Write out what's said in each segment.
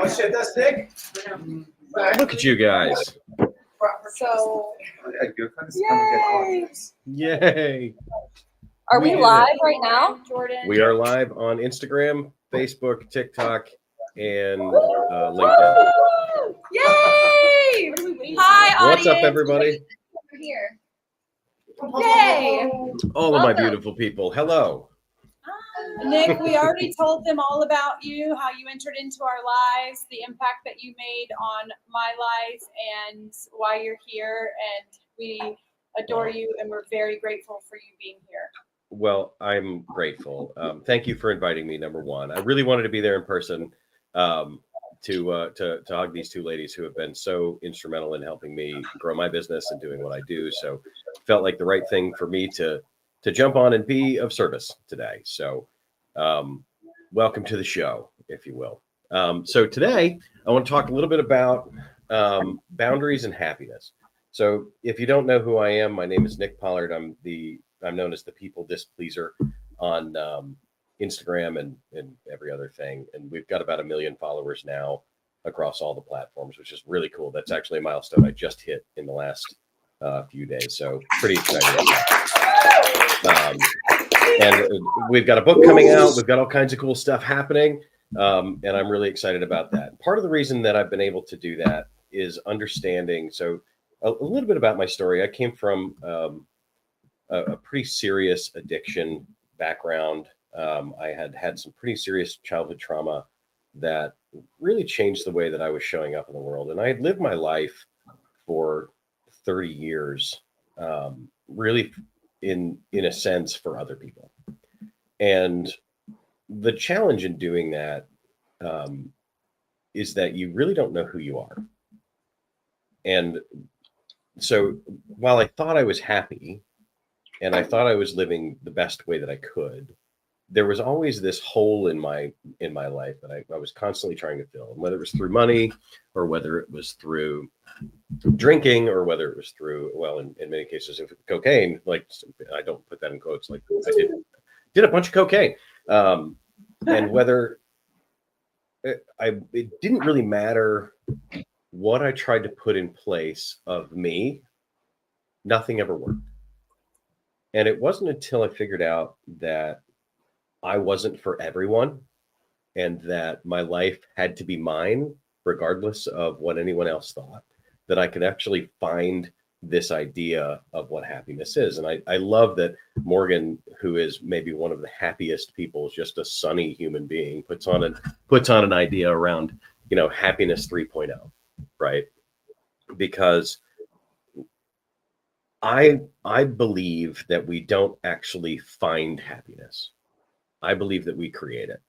shit, that's Nick. Look at you guys. So, yay! Yay. Are we did live it. right now, Jordan? We are live on Instagram, Facebook, TikTok, and LinkedIn. Yay! Hi, What's up, audience. everybody? We're here. Yay! All of my Welcome. beautiful people. Hello. Nick, we already told them all about you, how you entered into our lives, the impact that you made on my life, and why you're here. And we adore you, and we're very grateful for you being here. Well, I'm grateful. Thank you for inviting me. Number one, I really wanted to be there in person to hug these two ladies who have been so instrumental in helping me grow my business and doing what I do. So, felt like the right thing for me to jump on and be of service today. So, welcome to the show, if you will. So today, I want to talk a little bit about boundaries and happiness. So, if you don't know who I am, my name is Nick Pollard. I'm known as the People Displeaser on Instagram and every other thing. And we've got about 1 million followers now across all the platforms, which is really cool. That's actually a milestone I just hit in the last few days. So pretty excited. And we've got a book coming out. We've got all kinds of cool stuff happening. And I'm really excited about that. Part of the reason that I've been able to do that is understanding. So a little bit about my story. I came from a pretty serious addiction background. I had some pretty serious childhood trauma that really changed the way that I was showing up in the world. And I had lived my life for 30 years, really in a sense for other people. And the challenge in doing that is that you really don't know who you are. And so while I thought I was happy and I thought I was living the best way that I could, there was always this hole in my life that I was constantly trying to fill, and whether it was through money or whether it was through drinking or whether it was through, well, in many cases, if cocaine, like I don't put that in quotes, like I did a bunch of cocaine, and whether it didn't really matter what I tried to put in place of me, nothing ever worked. And it wasn't until I figured out that I wasn't for everyone and that my life had to be mine, regardless of what anyone else thought, that I could actually find this idea of what happiness is. And I love that Morgan, who is maybe one of the happiest people, just a sunny human being, puts on an idea around, happiness 3.0, right? Because I believe that we don't actually find happiness. I believe that we create it.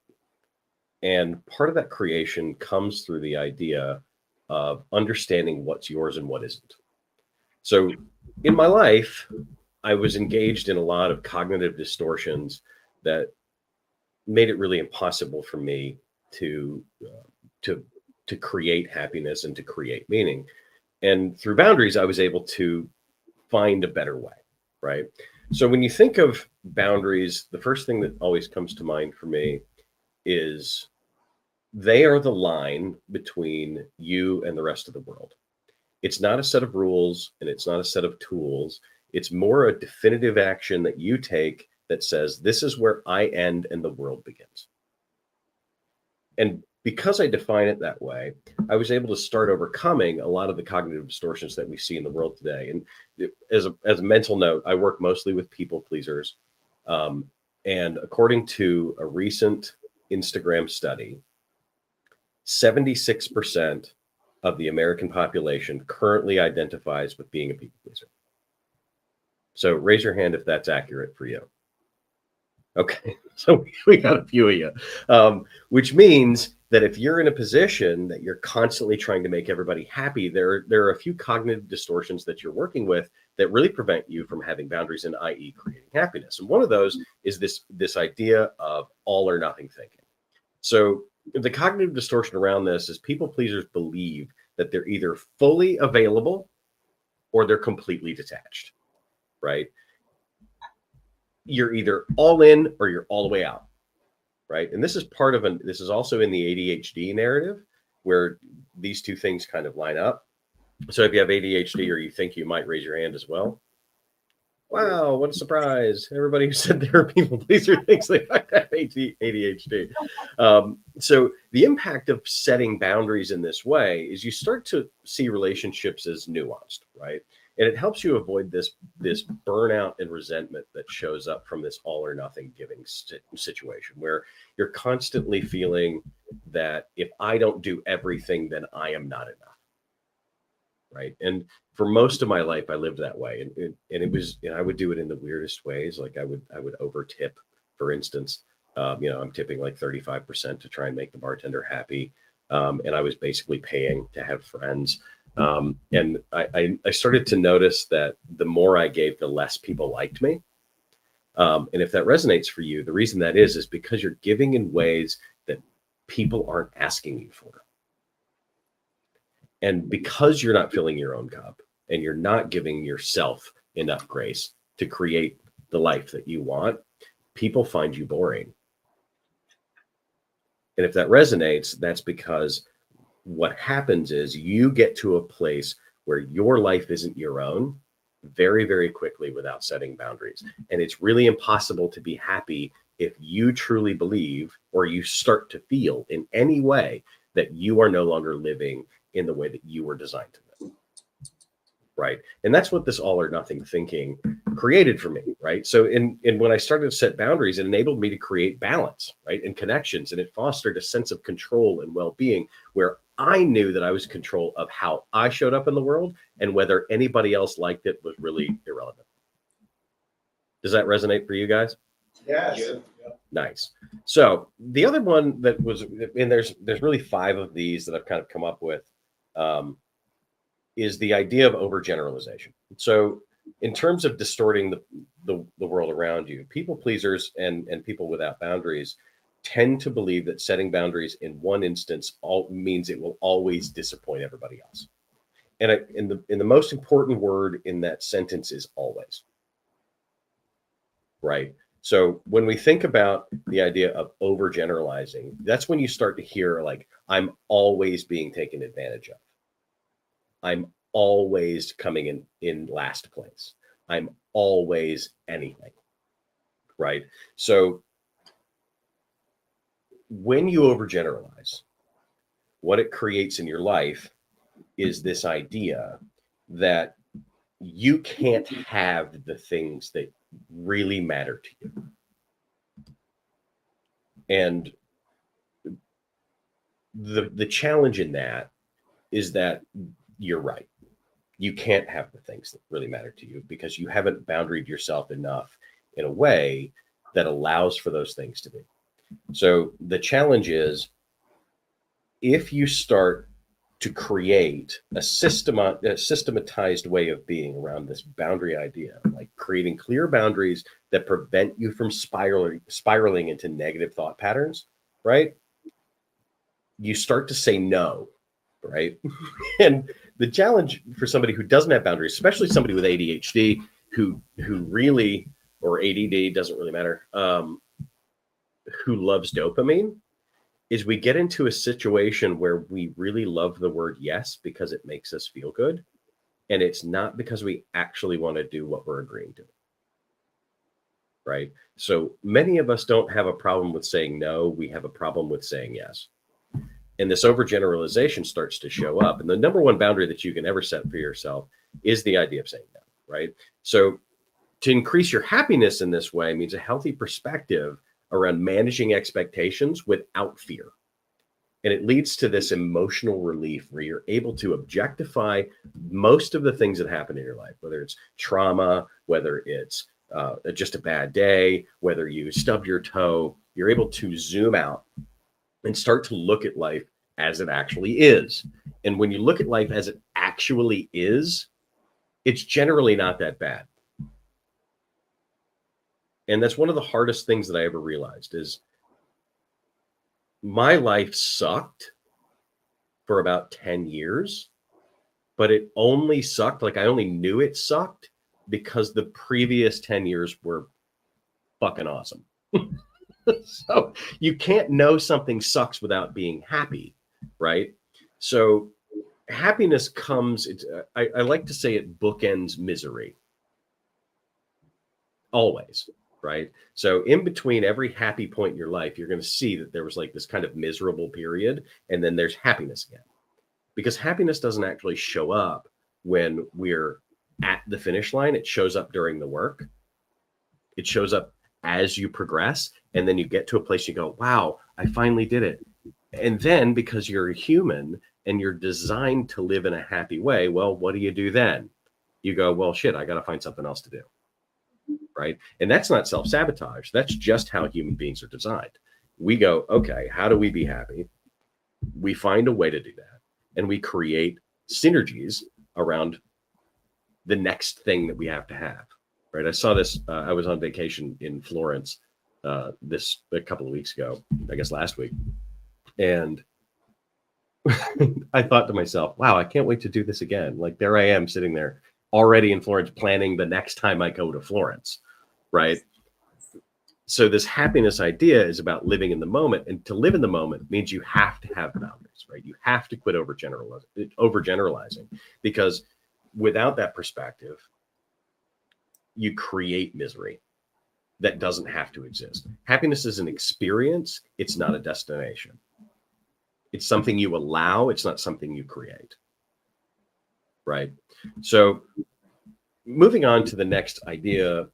And part of that creation comes through the idea of understanding what's yours and what isn't. So in my life, I was engaged in a lot of cognitive distortions that made it really impossible for me to create happiness and to create meaning. And through boundaries, I was able to find a better way, right? So when you think of boundaries, the first thing that always comes to mind for me is they are the line between you and the rest of the world. It's not a set of rules and it's not a set of tools. It's more a definitive action that you take that says, this is where I end and the world begins. And because I define it that way, I was able to start overcoming a lot of the cognitive distortions that we see in the world today. And as a mental note, I work mostly with people pleasers. And according to a recent Instagram study, 76% of the American population currently identifies with being a people pleaser. So raise your hand if that's accurate for you. Okay, so we got a few of you, which means that if you're in a position that you're constantly trying to make everybody happy, there are a few cognitive distortions that you're working with that really prevent you from having boundaries and i.e. creating happiness. And one of those is this idea of all or nothing thinking. So the cognitive distortion around this is people pleasers believe that they're either fully available or they're completely detached, right? You're either all in or you're all the way out. Right. And this is part of this is also in the ADHD narrative. where these two things kind of line up. So if you have ADHD or you think you might, raise your hand as well. Wow, what a surprise. Everybody who said they're a people pleaser thinks they might have ADHD. So the impact of setting boundaries in this way is you start to see relationships as nuanced, right? And it helps you avoid this burnout and resentment that shows up from this all or nothing giving situation where you're constantly feeling that if I don't do everything, then I am not enough. Right. And for most of my life, I lived that way. And it was, I would do it in the weirdest ways. Like I would over tip, for instance. I'm tipping like 35% to try and make the bartender happy. And I was basically paying to have friends. And I started to notice that the more I gave, the less people liked me. And if that resonates for you, the reason that is because you're giving in ways that people aren't asking you for. And because you're not filling your own cup and you're not giving yourself enough grace to create the life that you want, people find you boring. And if that resonates, that's because what happens is you get to a place where your life isn't your own very, very quickly without setting boundaries. And it's really impossible to be happy if you truly believe or you start to feel in any way that you are no longer living in the way that you were designed to live. Right. And that's what this all or nothing thinking created for me. Right. So when I started to set boundaries, it enabled me to create balance, right, and connections. And it fostered a sense of control and well-being where I knew that I was in control of how I showed up in the world, and whether anybody else liked it was really irrelevant. Does that resonate for you guys? Yes. Nice. So the other one that was, and there's really 5 of these that I've kind of come up with, is the idea of overgeneralization. So in terms of distorting the world around you, people pleasers and people without boundaries tend to believe that setting boundaries in one instance all means it will always disappoint everybody else. And the most important word in that sentence is always. Right. So when we think about the idea of overgeneralizing, that's when you start to hear like, I'm always being taken advantage of. I'm always coming in last place. I'm always anything. Right. So when you overgeneralize, what it creates in your life is this idea that you can't have the things that really matter to you. And the challenge in that is that you're right. You can't have the things that really matter to you because you haven't boundaried yourself enough in a way that allows for those things to be. So the challenge is, if you start to create a systematized way of being around this boundary idea, like creating clear boundaries that prevent you from spiraling into negative thought patterns, right? You start to say no, right? And the challenge for somebody who doesn't have boundaries, especially somebody with ADHD who really, or ADD, doesn't really matter, who loves dopamine, is we get into a situation where we really love the word yes because it makes us feel good. And it's not because we actually want to do what we're agreeing to. Right? So many of us don't have a problem with saying no. We have a problem with saying yes. And this overgeneralization starts to show up. And the number one boundary that you can ever set for yourself is the idea of saying no. Right? So to increase your happiness in this way means a healthy perspective around managing expectations without fear. And it leads to this emotional relief where you're able to objectify most of the things that happen in your life, whether it's trauma, whether it's just a bad day, whether you stub your toe. You're able to zoom out and start to look at life as it actually is. And when you look at life as it actually is, it's generally not that bad. And that's one of the hardest things that I ever realized is my life sucked for about 10 years, but it only sucked. Like I only knew it sucked because the previous 10 years were fucking awesome. So you can't know something sucks without being happy, right? So happiness comes, I like to say it bookends misery. Always, right? So in between every happy point in your life, you're going to see that there was like this kind of miserable period, and then there's happiness again. Because happiness doesn't actually show up when we're at the finish line. It shows up during the work. It shows up as you progress, and then you get to a place you go, wow, I finally did it. And then because you're a human and you're designed to live in a happy way, well, what do you do then? You go, well, shit, I got to find something else to do. Right. And that's not self-sabotage. That's just how human beings are designed. We go, okay, how do we be happy? We find a way to do that. And we create synergies around the next thing that we have to have. Right. I saw this. I was on vacation in Florence a couple of weeks ago, I guess last week. And I thought to myself, wow, I can't wait to do this again. Like there I am sitting there already in Florence, planning the next time I go to Florence. Right. So this happiness idea is about living in the moment. And to live in the moment means you have to have boundaries, right? You have to quit overgeneralizing, because without that perspective, you create misery that doesn't have to exist. Happiness is an experience. It's not a destination. It's something you allow. It's not something you create. Right. So moving on to the next idea,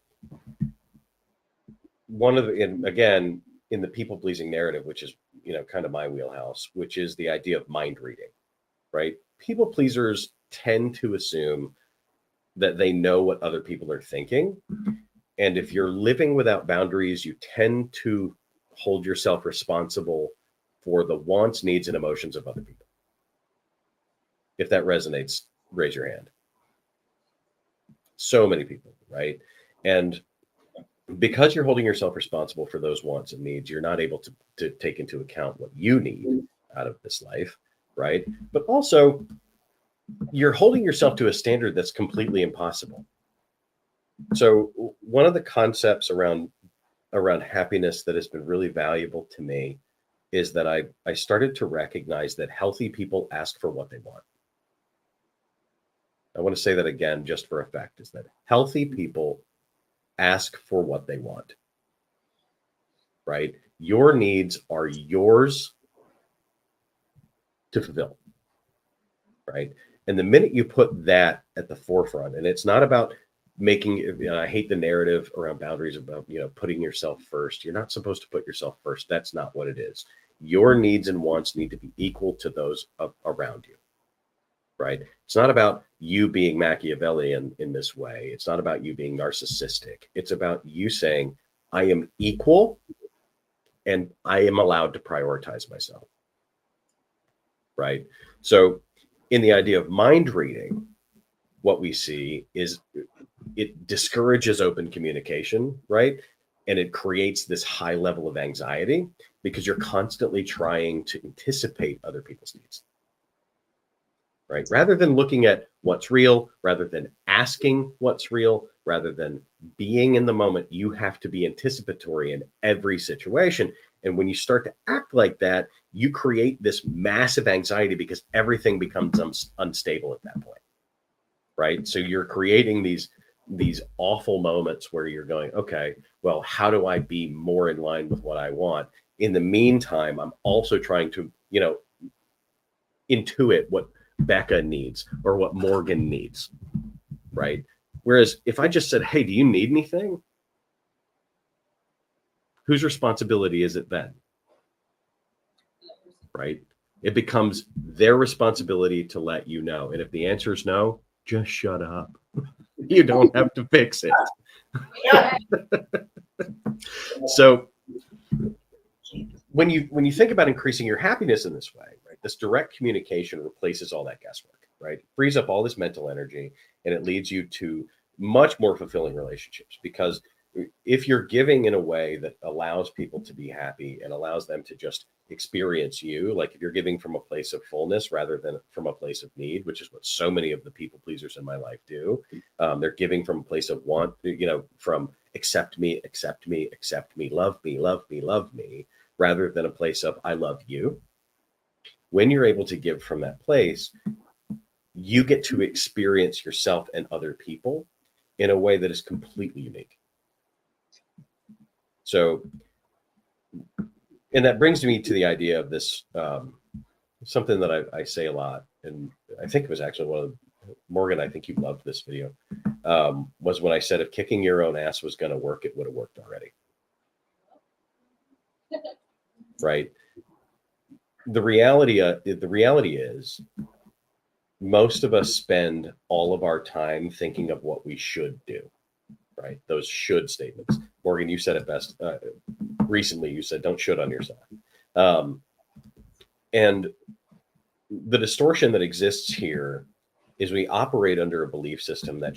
again, in the people pleasing narrative, which is, kind of my wheelhouse, which is the idea of mind reading, right? People pleasers tend to assume that they know what other people are thinking. And if you're living without boundaries, you tend to hold yourself responsible for the wants, needs, and emotions of other people. If that resonates, raise your hand. So many people, right? And because you're holding yourself responsible for those wants and needs, you're not able to take into account what you need out of this life, right? But also, you're holding yourself to a standard that's completely impossible. So one of the concepts around happiness that has been really valuable to me is that I started to recognize that healthy people ask for what they want. I want to say that again, just for effect, is that healthy people ask for what they want, right? Your needs are yours to fulfill, right? And the minute you put that at the forefront, and it's not about making, I hate the narrative around boundaries about, putting yourself first. You're not supposed to put yourself first. That's not what it is. Your needs and wants need to be equal to those around you, right? It's not about you being Machiavellian in this way. It's not about you being narcissistic. It's about you saying, I am equal and I am allowed to prioritize myself, right? So in the idea of mind reading, what we see is it discourages open communication, right? And it creates this high level of anxiety because you're constantly trying to anticipate other people's needs. Right? Rather than looking at what's real, rather than asking what's real, rather than being in the moment, you have to be anticipatory in every situation. And when you start to act like that, you create this massive anxiety because everything becomes unstable at that point. Right? So you're creating these awful moments where you're going, okay, well, how do I be more in line with what I want? In the meantime, I'm also trying to, intuit what Becca needs or what Morgan needs, right? Whereas if I just said, hey, do you need anything? Whose responsibility is it then? Right? It becomes their responsibility to let you know. And if the answer is no, just shut up. You don't have to fix it. Yeah. So when you think about increasing your happiness in this way, right, this direct communication replaces all that guesswork, right? It frees up all this mental energy and it leads you to much more fulfilling relationships, because if you're giving in a way that allows people to be happy and allows them to just experience you, like if you're giving from a place of fullness rather than from a place of need, which is what so many of the people pleasers in my life do. They're giving from a place of want, from accept me, love me, rather than a place of I love you. when you're able to give from that place, you get to experience yourself and other people in a way that is completely unique. So, and that brings me to the idea of this, something that I say a lot, and I think it was actually one of Morgan, I think you loved this video, was when I said if kicking your own ass was going to work, it would have worked already. Right? The reality is most of us spend all of our time thinking of what we should do, right? Those should statements. Morgan, you said it best recently. You said, don't should on yourself. And the distortion that exists here is we operate under a belief system that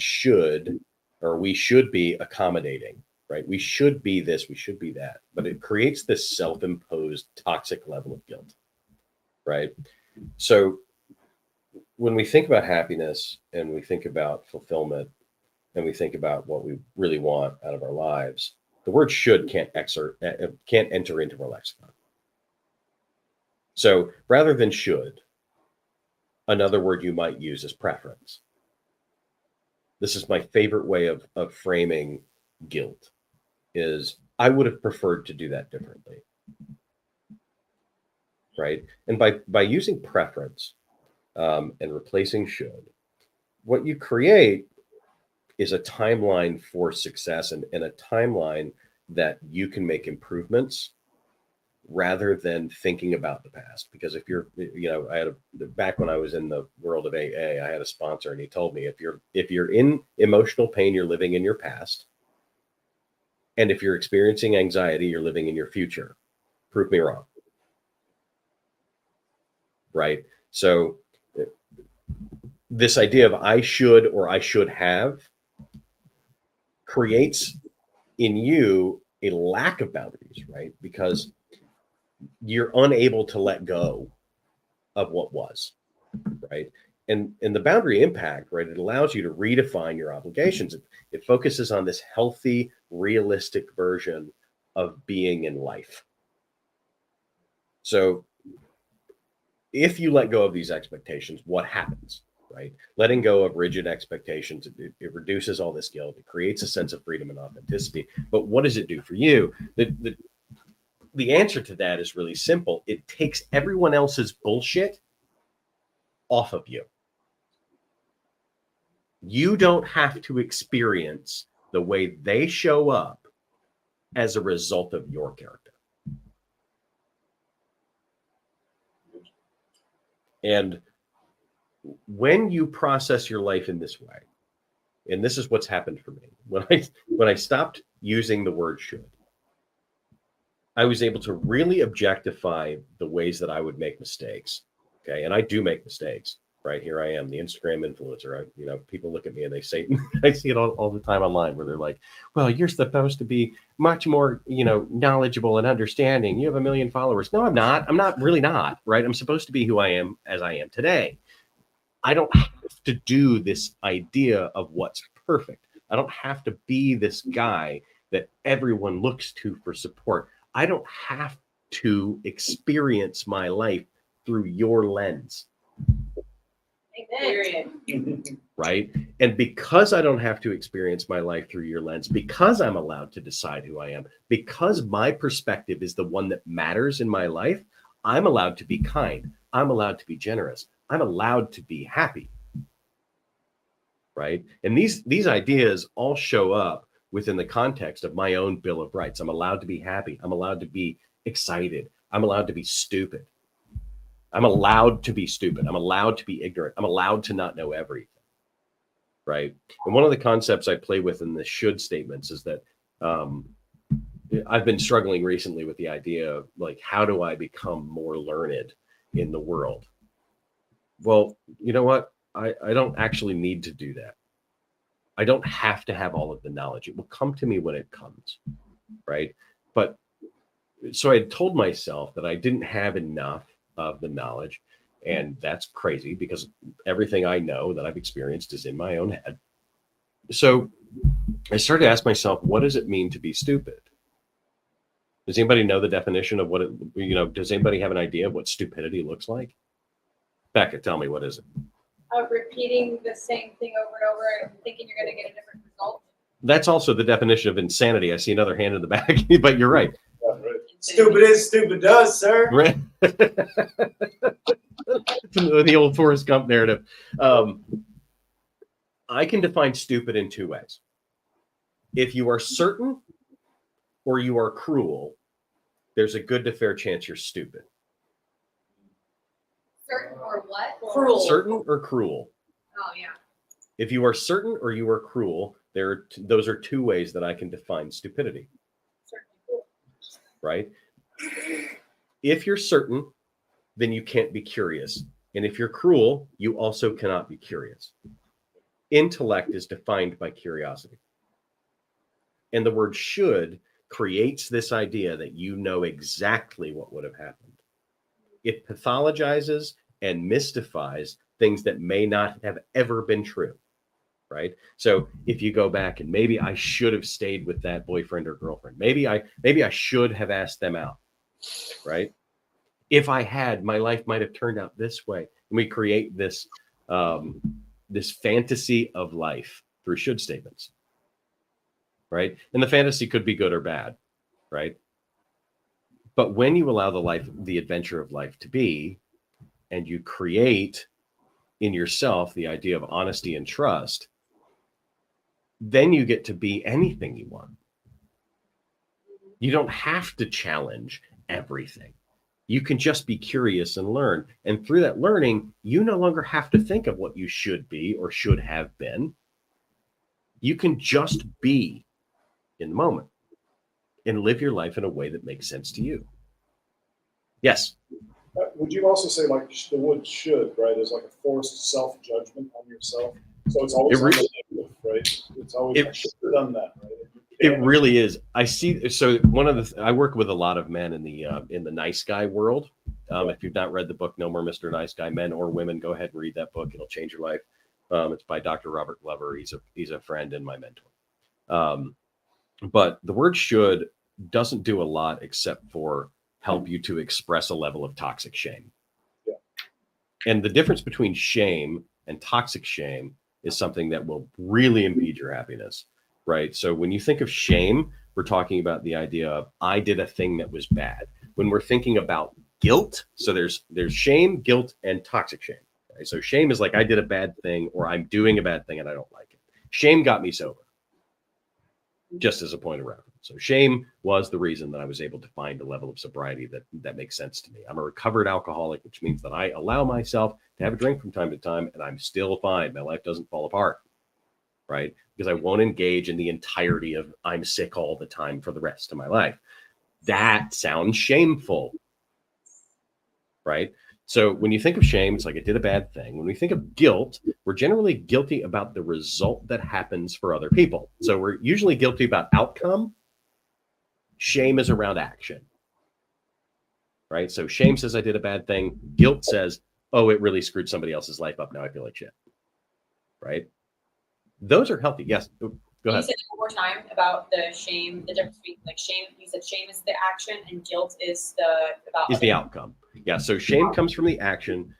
we should be accommodating, right? We should be this, we should be that, but it creates this self-imposed toxic level of guilt, right? So when we think about happiness and we think about fulfillment and we think about what we really want out of our lives, the word should can't enter into our lexicon. So rather than should, another word you might use is preference. This is my favorite way of framing guilt, is I would have preferred to do that differently, right? And by using preference and replacing should, what you create is a timeline for success and a timeline that you can make improvements rather than thinking about the past. Because if you're, back when I was in the world of AA, I had a sponsor and he told me, if you're in emotional pain, you're living in your past. And if you're experiencing anxiety, you're living in your future. Prove me wrong. Right? So this idea of I should or I should have creates in you a lack of boundaries, right? Because you're unable to let go of what was, right? And the boundary impact, right? It allows you to redefine your obligations. It focuses on this healthy, realistic version of being in life. So if you let go of these expectations, what happens, right? Letting go of rigid expectations, it reduces all this guilt. It creates a sense of freedom and authenticity. But what does it do for you? The answer to that is really simple. It takes everyone else's bullshit off of you. You don't have to experience the way they show up as a result of your character. And when you process your life in this way, and this is what's happened for me, when I stopped using the word should, I was able to really objectify the ways that I would make mistakes. Okay. And I do make mistakes, right? Here I am, the Instagram influencer. People look at me and they say, I see it all the time online where they're like, well, you're supposed to be much more, knowledgeable and understanding. You have 1 million followers. No, I'm not. I'm not really not, right? I'm supposed to be who I am as I am today. I don't have to do this idea of what's perfect. I don't have to be this guy that everyone looks to for support. I don't have to experience my life through your lens. Right? And because I don't have to experience my life through your lens, because I'm allowed to decide who I am, because my perspective is the one that matters in my life, I'm allowed to be kind. I'm allowed to be generous. I'm allowed to be happy. Right? And these ideas all show up within the context of my own Bill of Rights. I'm allowed to be happy. I'm allowed to be excited. I'm allowed to be stupid. I'm allowed to be stupid. I'm allowed to be ignorant. I'm allowed to not know everything. Right? And one of the concepts I play with in the should statements is that I've been struggling recently with the idea of how do I become more learned in the world? Well, you know what? I don't actually need to do that. I don't have to have all of the knowledge. It will come to me when it comes, right? But so I told myself that I didn't have enough of the knowledge, and that's crazy because everything I know that I've experienced is in my own head. So I started to ask myself, what does it mean to be stupid? Does anybody know the definition of what does anybody have an idea of what stupidity looks like? Becca, tell me, what is it? Repeating the same thing over and over and thinking you're going to get a different result. That's also the definition of insanity. I see another hand in the back, but you're right. Stupid is, stupid does, sir. Right. The old Forrest Gump narrative. I can define stupid in two ways. If you are certain or you are cruel, there's a good to fair chance you're stupid. Certain or what? Cruel. Certain or cruel. Oh, yeah. If you are certain or you are cruel, those are two ways that I can define stupidity. Certain. Right? If you're certain, then you can't be curious. And if you're cruel, you also cannot be curious. Intellect is defined by curiosity. And the word should creates this idea that you know exactly what would have happened. It pathologizes and mystifies things that may not have ever been true. Right? So if you go back and maybe I should have stayed with that boyfriend or girlfriend, maybe I should have asked them out. Right? If I had, my life might have turned out this way. And we create this this fantasy of life through should statements. Right? And the fantasy could be good or bad, right? But when you allow the adventure of life to be, and you create in yourself the idea of honesty and trust, then you get to be anything you want. You don't have to challenge everything. You can just be curious and learn. And through that learning, you no longer have to think of what you should be or should have been. You can just be in the moment and live your life in a way that makes sense to you. Yes. Would you also say, like, the word should, right, is like a forced self-judgment on yourself? So it's always negative, right? It's always, I should have done that, right? It really is. I see. So I work with a lot of men in the nice guy world. If you've not read the book, No More Mr. Nice Guy, men or women, go ahead and read that book. It'll change your life. It's by Dr. Robert Glover. He's a friend and my mentor. But the word should doesn't do a lot except for help you to express a level of toxic shame. Yeah. And the difference between shame and toxic shame is something that will really impede your happiness, right? So when you think of shame, we're talking about the idea of I did a thing that was bad. When we're thinking about guilt, so there's shame, guilt, and toxic shame. Right? So shame is like I did a bad thing or I'm doing a bad thing and I don't like it. Shame got me sober, just as a point of reference. So shame was the reason that I was able to find a level of sobriety that makes sense to me. I'm a recovered alcoholic, which means that I allow myself to have a drink from time to time and I'm still fine. My life doesn't fall apart, right? Because I won't engage in the entirety of I'm sick all the time for the rest of my life. That sounds shameful, right? So when you think of shame, it's like I did a bad thing. When we think of guilt, we're generally guilty about the result that happens for other people. So we're usually guilty about outcome. Shame is around action, right? So shame says I did a bad thing. Guilt says, oh, it really screwed somebody else's life up. Now I feel like shit, right? Those are healthy. Yes, go ahead. You said one more time about the shame, the difference between like shame. You said shame is the action and guilt is the outcome. Yeah. So shame comes from the action.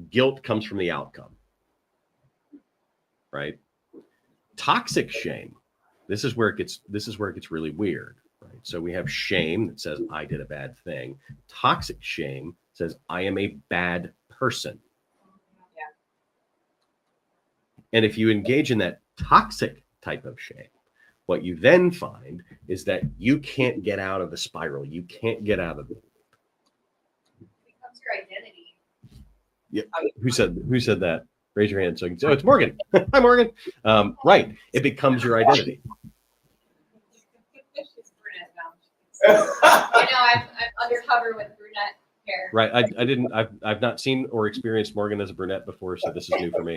Guilt comes from the outcome. Right. Toxic shame. This is where it gets really weird. Right. So we have shame that says I did a bad thing. Toxic shame says I am a bad person. Yeah. And if you engage in that toxic type of shame, what you then find is that you can't get out of the spiral. You can't get out of it. It becomes your identity. Yeah. Who said that? Raise your hand so I can say, oh, it's Morgan. Hi, Morgan. Right. It becomes your identity. She's brunette now. I'm undercover with brunette hair. Right. I've not seen or experienced Morgan as a brunette before, so this is new for me.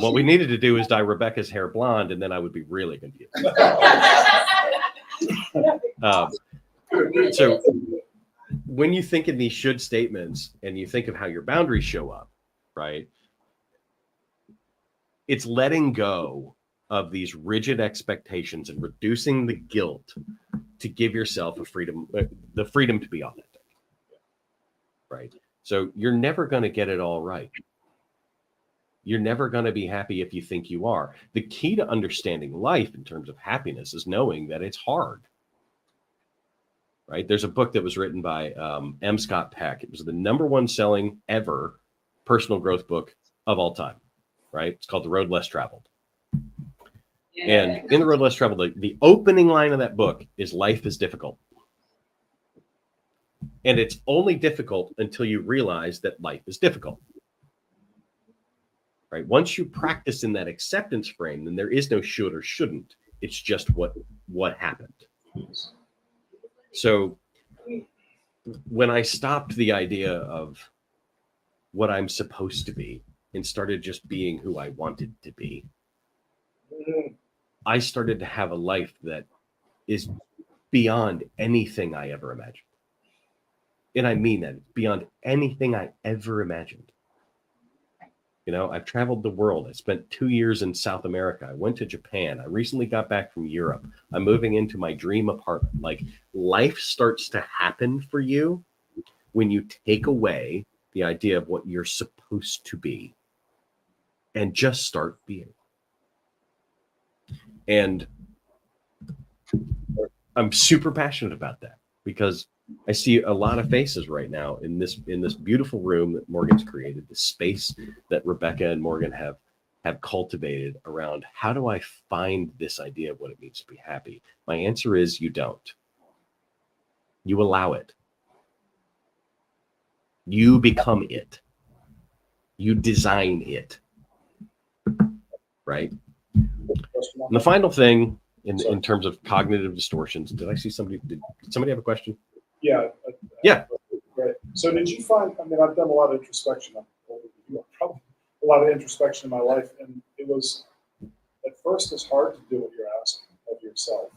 What we needed to do is dye Rebecca's hair blonde, and then I would be really confused. So when you think in these should statements and you think of how your boundaries show up, right? It's letting go of these rigid expectations and reducing the guilt to give yourself the freedom to be authentic, right? So you're never going to get it all right. You're never going to be happy if you think you are. The key to understanding life in terms of happiness is knowing that it's hard. Right? There's a book that was written by M. Scott Peck. It was the #1 selling ever personal growth book of all time. Right? It's called The Road Less Traveled. And in The Road Less Traveled, the opening line of that book is life is difficult. And it's only difficult until you realize that life is difficult. Right? Once you practice in that acceptance frame, then there is no should or shouldn't. It's just what happened. So when I stopped the idea of what I'm supposed to be and started just being who I wanted to be, I started to have a life that is beyond anything I ever imagined. And I mean that, beyond anything I ever imagined. You know, I've traveled the world. I spent 2 years in South America. I went to Japan. I recently got back from Europe. I'm moving into my dream apartment. Like, life starts to happen for you when you take away the idea of what you're supposed to be and just start being. And I'm super passionate about that because I see a lot of faces right now in this beautiful room that Morgan's created, the space that Rebecca and Morgan have cultivated around how do I find this idea of what it means to be happy? My answer is you don't. You allow it. You become it. You design it. Right? And the final thing in terms of cognitive distortions, did somebody have a question? Yeah. Yeah. Great. So did you find, I mean, I've done a lot of introspection. Probably a lot of introspection in my life. And it was, at first, it's hard to do what you're asking of yourself.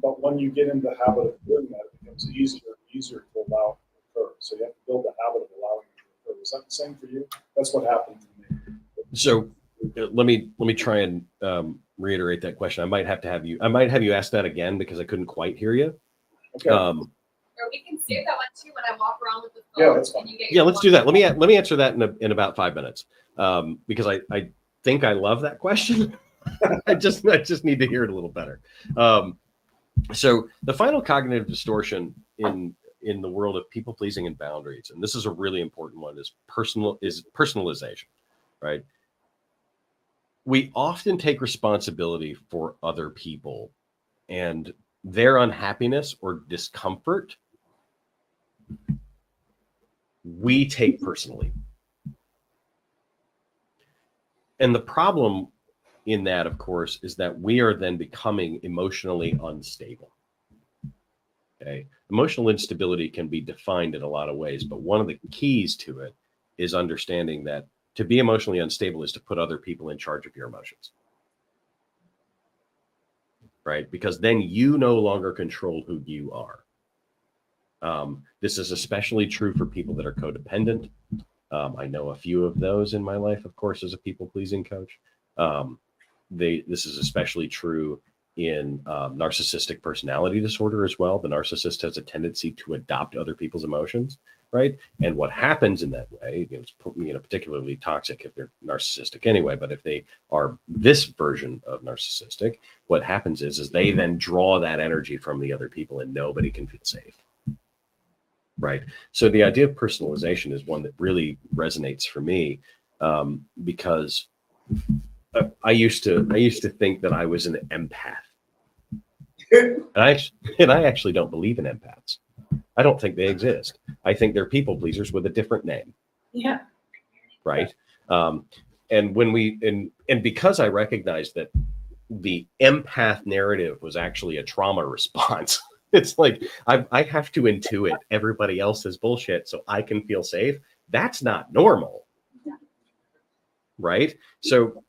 But when you get into the habit of doing that, it becomes easier and easier to allow it to occur. So you have to build the habit of allowing it to occur. Is that the same for you? That's what happened to me. So let me try and reiterate that question. I might have you ask that again because I couldn't quite hear you. Okay. Or we can save that one too when I walk around with the phone. Yeah, that's fine. and you get Yeah, your let's phone. do that. Let me answer that in about 5 minutes because I think I love that question. I just need to hear it a little better. So the final cognitive distortion in the world of people pleasing and boundaries, and this is a really important one, is personalization, right? We often take responsibility for other people and their unhappiness or discomfort. We take personally. And the problem in that, of course, is that we are then becoming emotionally unstable. Okay. Emotional instability can be defined in a lot of ways, but one of the keys to it is understanding that to be emotionally unstable is to put other people in charge of your emotions. Right? Because then you no longer control who you are. This is especially true for people that are codependent. I know a few of those in my life, of course, as a people-pleasing coach. This is especially true in narcissistic personality disorder as well. The narcissist has a tendency to adopt other people's emotions, right? And what happens in that way, it's particularly toxic if they're narcissistic anyway, but if they are this version of narcissistic, what happens is they then draw that energy from the other people and nobody can feel safe. Right. So the idea of personalization is one that really resonates for me because I used to think that I was an empath. And I actually don't believe in empaths. I don't think they exist. I think they're people pleasers with a different name. Yeah. Right. And when because I recognized that the empath narrative was actually a trauma response. It's like I have to intuit everybody else's bullshit so I can feel safe. That's not normal. Right? So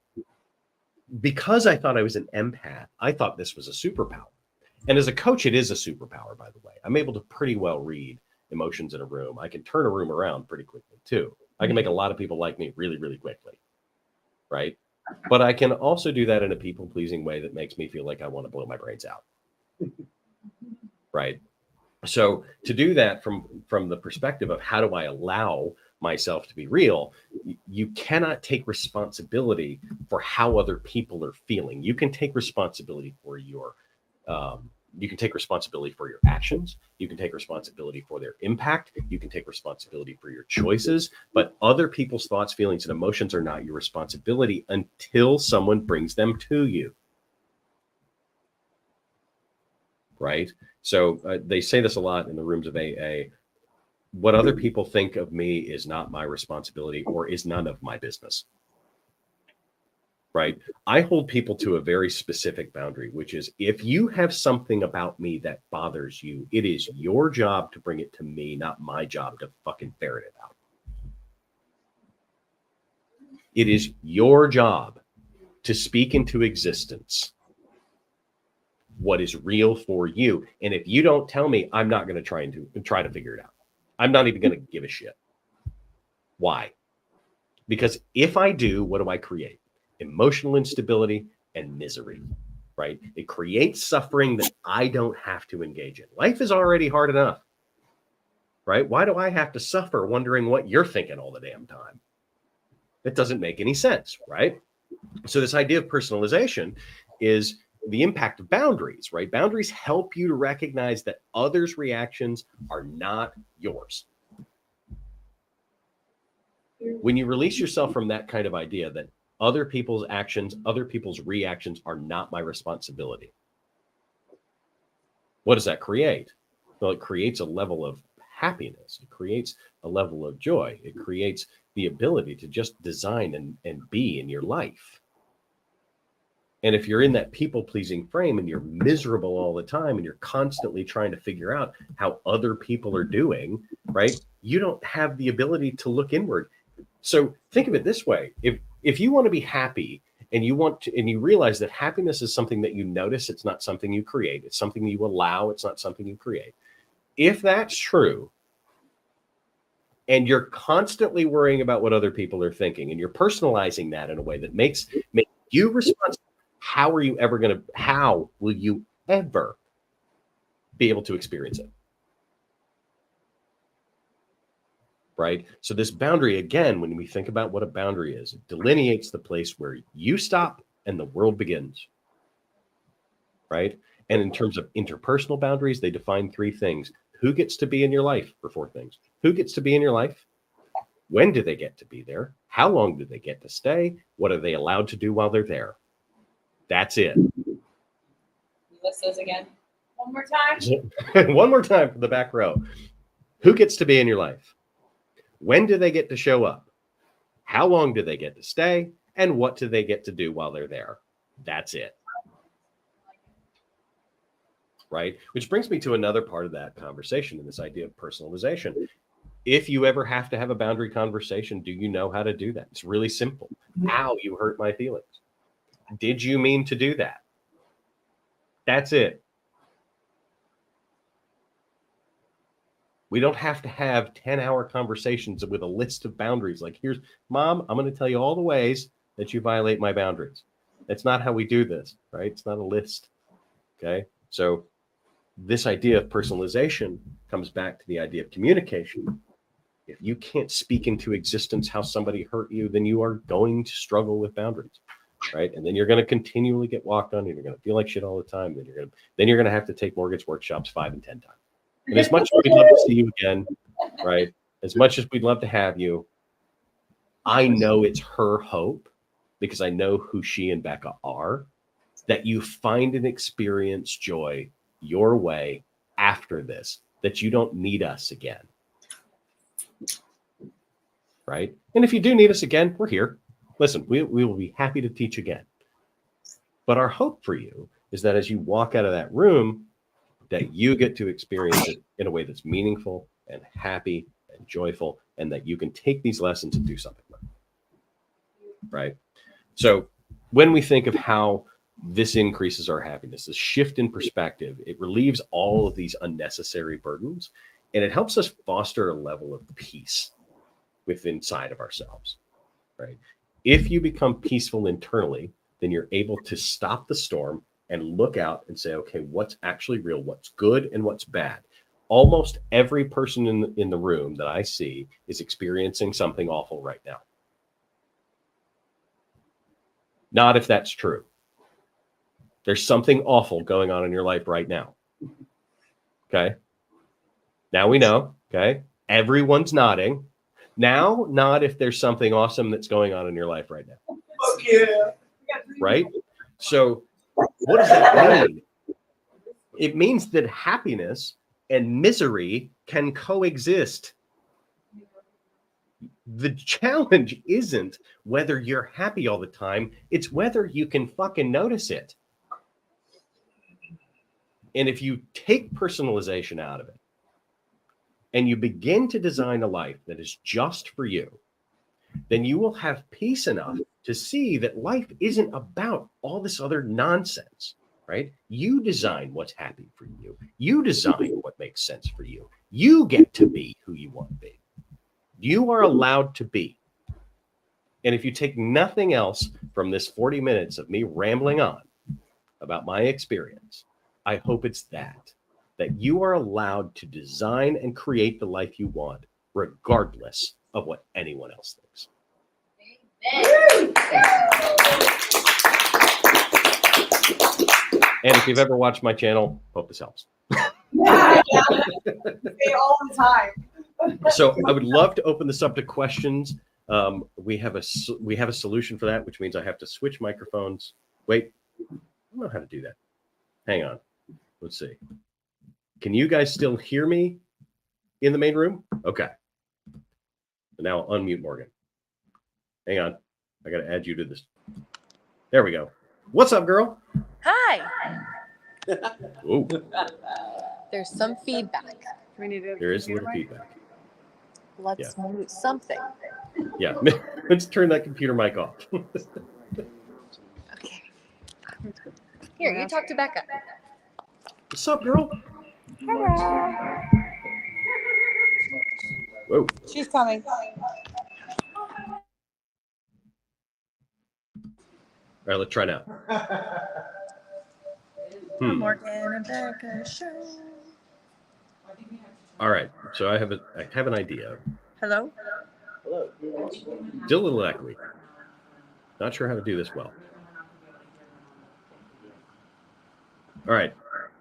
because I thought I was an empath, I thought this was a superpower. And as a coach, it is a superpower, by the way. I'm able to pretty well read emotions in a room. I can turn a room around pretty quickly, too. I can make a lot of people like me really, really quickly. Right? But I can also do that in a people-pleasing way that makes me feel like I want to blow my brains out. Right. So to do that from the perspective of how do I allow myself to be real, you cannot take responsibility for how other people are feeling. You can take responsibility for your actions. You can take responsibility for their impact. You can take responsibility for your choices, but other people's thoughts, feelings, and emotions are not your responsibility until someone brings them to you. Right? So they say this a lot in the rooms of AA. What other people think of me is not my responsibility or is none of my business. Right? I hold people to a very specific boundary, which is if you have something about me that bothers you, it is your job to bring it to me, not my job to fucking ferret it out. It is your job to speak into existence what is real for you. And if you don't tell me, I'm not going to try to figure it out. I'm not even going to give a shit. Why? Because if I do, what do I create? Emotional instability and misery, right? It creates suffering that I don't have to engage in. Life is already hard enough, right? Why do I have to suffer wondering what you're thinking all the damn time? It doesn't make any sense, right? So this idea of personalization is the impact of boundaries, right? Boundaries help you to recognize that others' reactions are not yours. When you release yourself from that kind of idea that other people's actions, other people's reactions are not my responsibility, what does that create? Well, it creates a level of happiness. It creates a level of joy. It creates the ability to just design and be in your life. And if you're in that people-pleasing frame and you're miserable all the time and you're constantly trying to figure out how other people are doing, right? You don't have the ability to look inward. So think of it this way. If you want to be happy and you realize that happiness is something that you notice, it's not something you create. It's something you allow. It's not something you create. If that's true, and you're constantly worrying about what other people are thinking, and you're personalizing that in a way that makes you responsible, how will you ever be able to experience it? Right? So this boundary, again, when we think about what a boundary is, it delineates the place where you stop and the world begins. Right? And in terms of interpersonal boundaries, they define 3 things. Who gets to be in your life? For 4 things. Who gets to be in your life? When do they get to be there? How long do they get to stay? What are they allowed to do while they're there? That's it. List those again. One more time. One more time for the back row. Who gets to be in your life? When do they get to show up? How long do they get to stay? And what do they get to do while they're there? That's it. Right? Which brings me to another part of that conversation and this idea of personalization. If you ever have to have a boundary conversation, do you know how to do that? It's really simple. Ow, you hurt my feelings. Did you mean to do that? That's it. We don't have to have 10-hour conversations with a list of boundaries. Like, here's, Mom, I'm going to tell you all the ways that you violate my boundaries. That's not how we do this, right? It's not a list. Okay. So this idea of personalization comes back to the idea of communication. If you can't speak into existence how somebody hurt you, then you are going to struggle with boundaries, right? And then you're going to continually get walked on, and you're going to feel like shit all the time. Then you're going to have to take mortgage workshops 5 and 10 times. And as much as we'd love to see you again, right? As much as we'd love to have you, I know it's her hope, because I know who she and Becca are, that you find and experience joy your way after this, that you don't need us again. Right? And if you do need us again, we're here. Listen, we will be happy to teach again. But our hope for you is that as you walk out of that room, that you get to experience it in a way that's meaningful and happy and joyful, and that you can take these lessons and do something with them. Right? So when we think of how this increases our happiness, this shift in perspective, it relieves all of these unnecessary burdens, and it helps us foster a level of peace within inside of ourselves. Right? If you become peaceful internally, then you're able to stop the storm and look out and say, okay, what's actually real, what's good and what's bad. almost every person in the room that I see is experiencing something awful right now. Not if that's true. There's something awful going on in your life right now. Okay. Now we know. Okay. Everyone's nodding. Now, not if there's something awesome that's going on in your life right now. Fuck yeah. Right? So, what does that mean? It means that happiness and misery can coexist. The challenge isn't whether you're happy all the time, it's whether you can fucking notice it. And if you take personalization out of it and you begin to design a life that is just for you, then you will have peace enough to see that life isn't about all this other nonsense, right? You design what's happy for you. You design what makes sense for you. You get to be who you want to be. You are allowed to be. And if you take nothing else from this 40 minutes of me rambling on about my experience, I hope it's that you are allowed to design and create the life you want, regardless of what anyone else thinks. And if you've ever watched my channel, hope this helps. Yeah. Say all the time. So I would love to open this up to questions. We have a solution for that, which means I have to switch microphones. Wait, I don't know how to do that. Hang on. Let's see. Can you guys still hear me in the main room? Okay. So now I'll unmute Morgan. Hang on. I got to add you to this. There we go. What's up, girl? Hi. Ooh, There's some feedback. there is a little feedback. Let's mute something. Yeah. Let's turn that computer mic off. Okay. Here, you talk to Becca. What's up, girl? Whoa. She's coming. All right, let's try now. Morgan and Becca show. All right. So I have an idea. Hello? Still a little echoey. Not sure how to do this well. All right.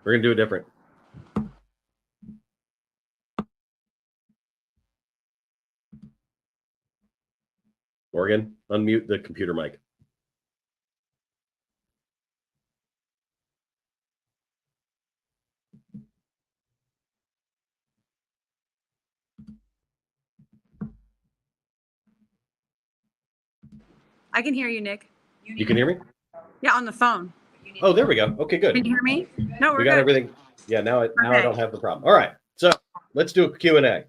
We're going to do it different. Morgan, unmute the computer mic. I can hear you, Nick. You can hear me? Yeah, on the phone. Oh, there we go. Okay, good. Can you hear me? No, we're We got good. everything. Yeah, now I Okay. don't have the problem. All right. So let's do a Q&A. Okay,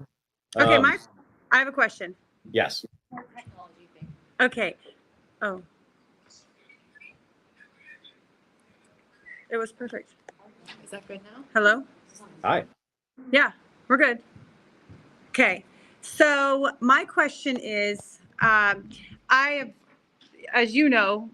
I have a question. Yes. Okay. Oh. It was perfect. Is that good now? Hello? Hi. Yeah, we're good. Okay. So my question is, I have, as you know,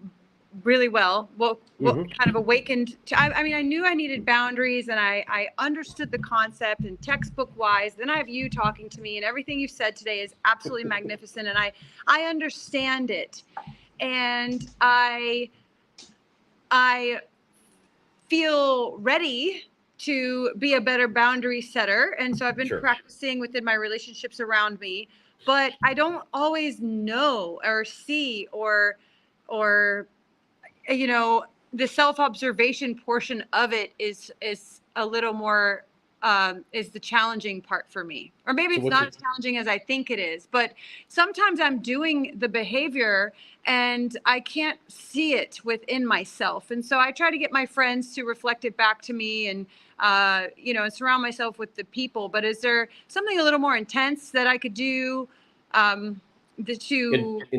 really well, kind of awakened to, I mean, I knew I needed boundaries and I understood the concept and textbook wise. Then I have you talking to me and everything you said today is absolutely magnificent. And I understand it. And I feel ready to be a better boundary setter. And so I've been Sure. practicing within my relationships around me, but I don't always know or see or you know, the self-observation portion of it is a little more is the challenging part for me. Or maybe So it's what's not your- as challenging as I think it is, but sometimes I'm doing the behavior and I can't see it within myself. And so I try to get my friends to reflect it back to me and you know, and surround myself with the people. But is there something a little more intense that I could do In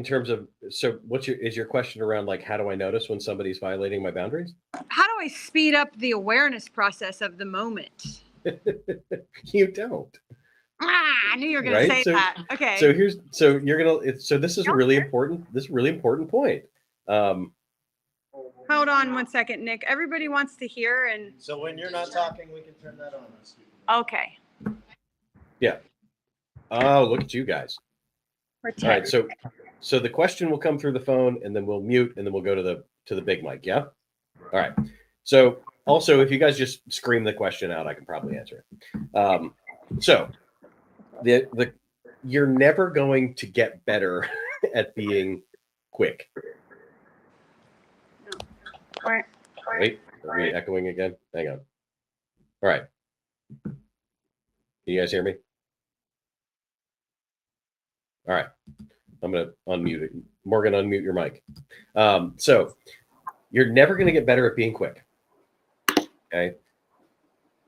terms of, so is your question around like, how do I notice when somebody's violating my boundaries? how do I speed up the awareness process of the moment? You don't. I knew you were going Right? to say So- that. Okay. So this is a really important point. Hold on one second, Nick. Everybody wants to hear and So when you're not talking, we can turn that on. okay. Oh, look at you guys. We're All right, so the question will come through the phone, and then we'll mute, and then we'll go to the big mic. Yeah. All right. So also, if you guys just scream the question out, I can probably answer it. So the you're never going to get better at being quick. Wait, are we echoing again? Hang on. All right. Can you guys hear me? All right. I'm going to unmute it. Morgan, unmute your mic. So you're never going to get better at being quick. Okay.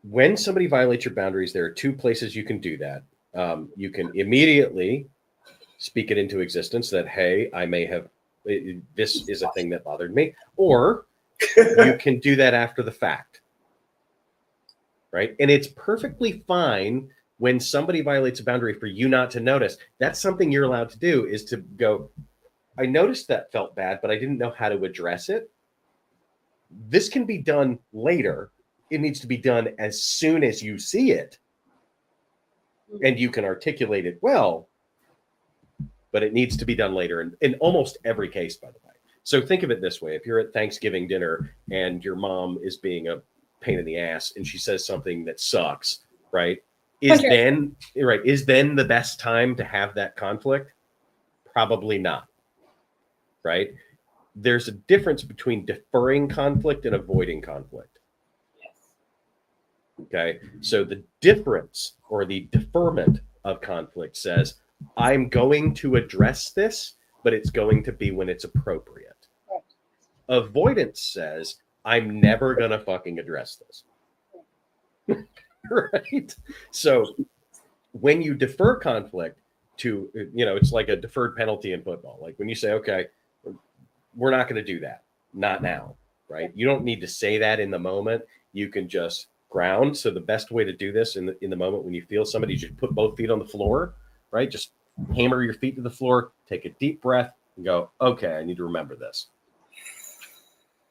When somebody violates your boundaries, there are two places you can do that. You can immediately speak it into existence that, hey, I may have, this is a thing that bothered me. Or you can do that after the fact. Right. And it's perfectly fine when somebody violates a boundary for you not to notice. That's something you're allowed to do, is to go, I noticed that felt bad, but I didn't know how to address it. This can be done later. It needs to be done as soon as you see it. And you can articulate it well, but it needs to be done later in almost every case, by the way. So think of it this way. If you're at Thanksgiving dinner and your mom is being a pain in the ass and she says something that sucks, right? Is then the best time to have that conflict? Probably not. Right? There's a difference between deferring conflict and avoiding conflict. Okay. So the difference, or the deferment of conflict, says, I'm going to address this, but it's going to be when it's appropriate. Avoidance says, I'm never going to fucking address this. Right. So when you defer conflict to, it's like a deferred penalty in football. Like when you say, okay, we're not going to do that. Not now. Right. You don't need to say that in the moment. You can just ground. So the best way to do this in the moment when you feel somebody, you should put both feet on the floor, right? Just hammer your feet to the floor, take a deep breath and go, okay, I need to remember this.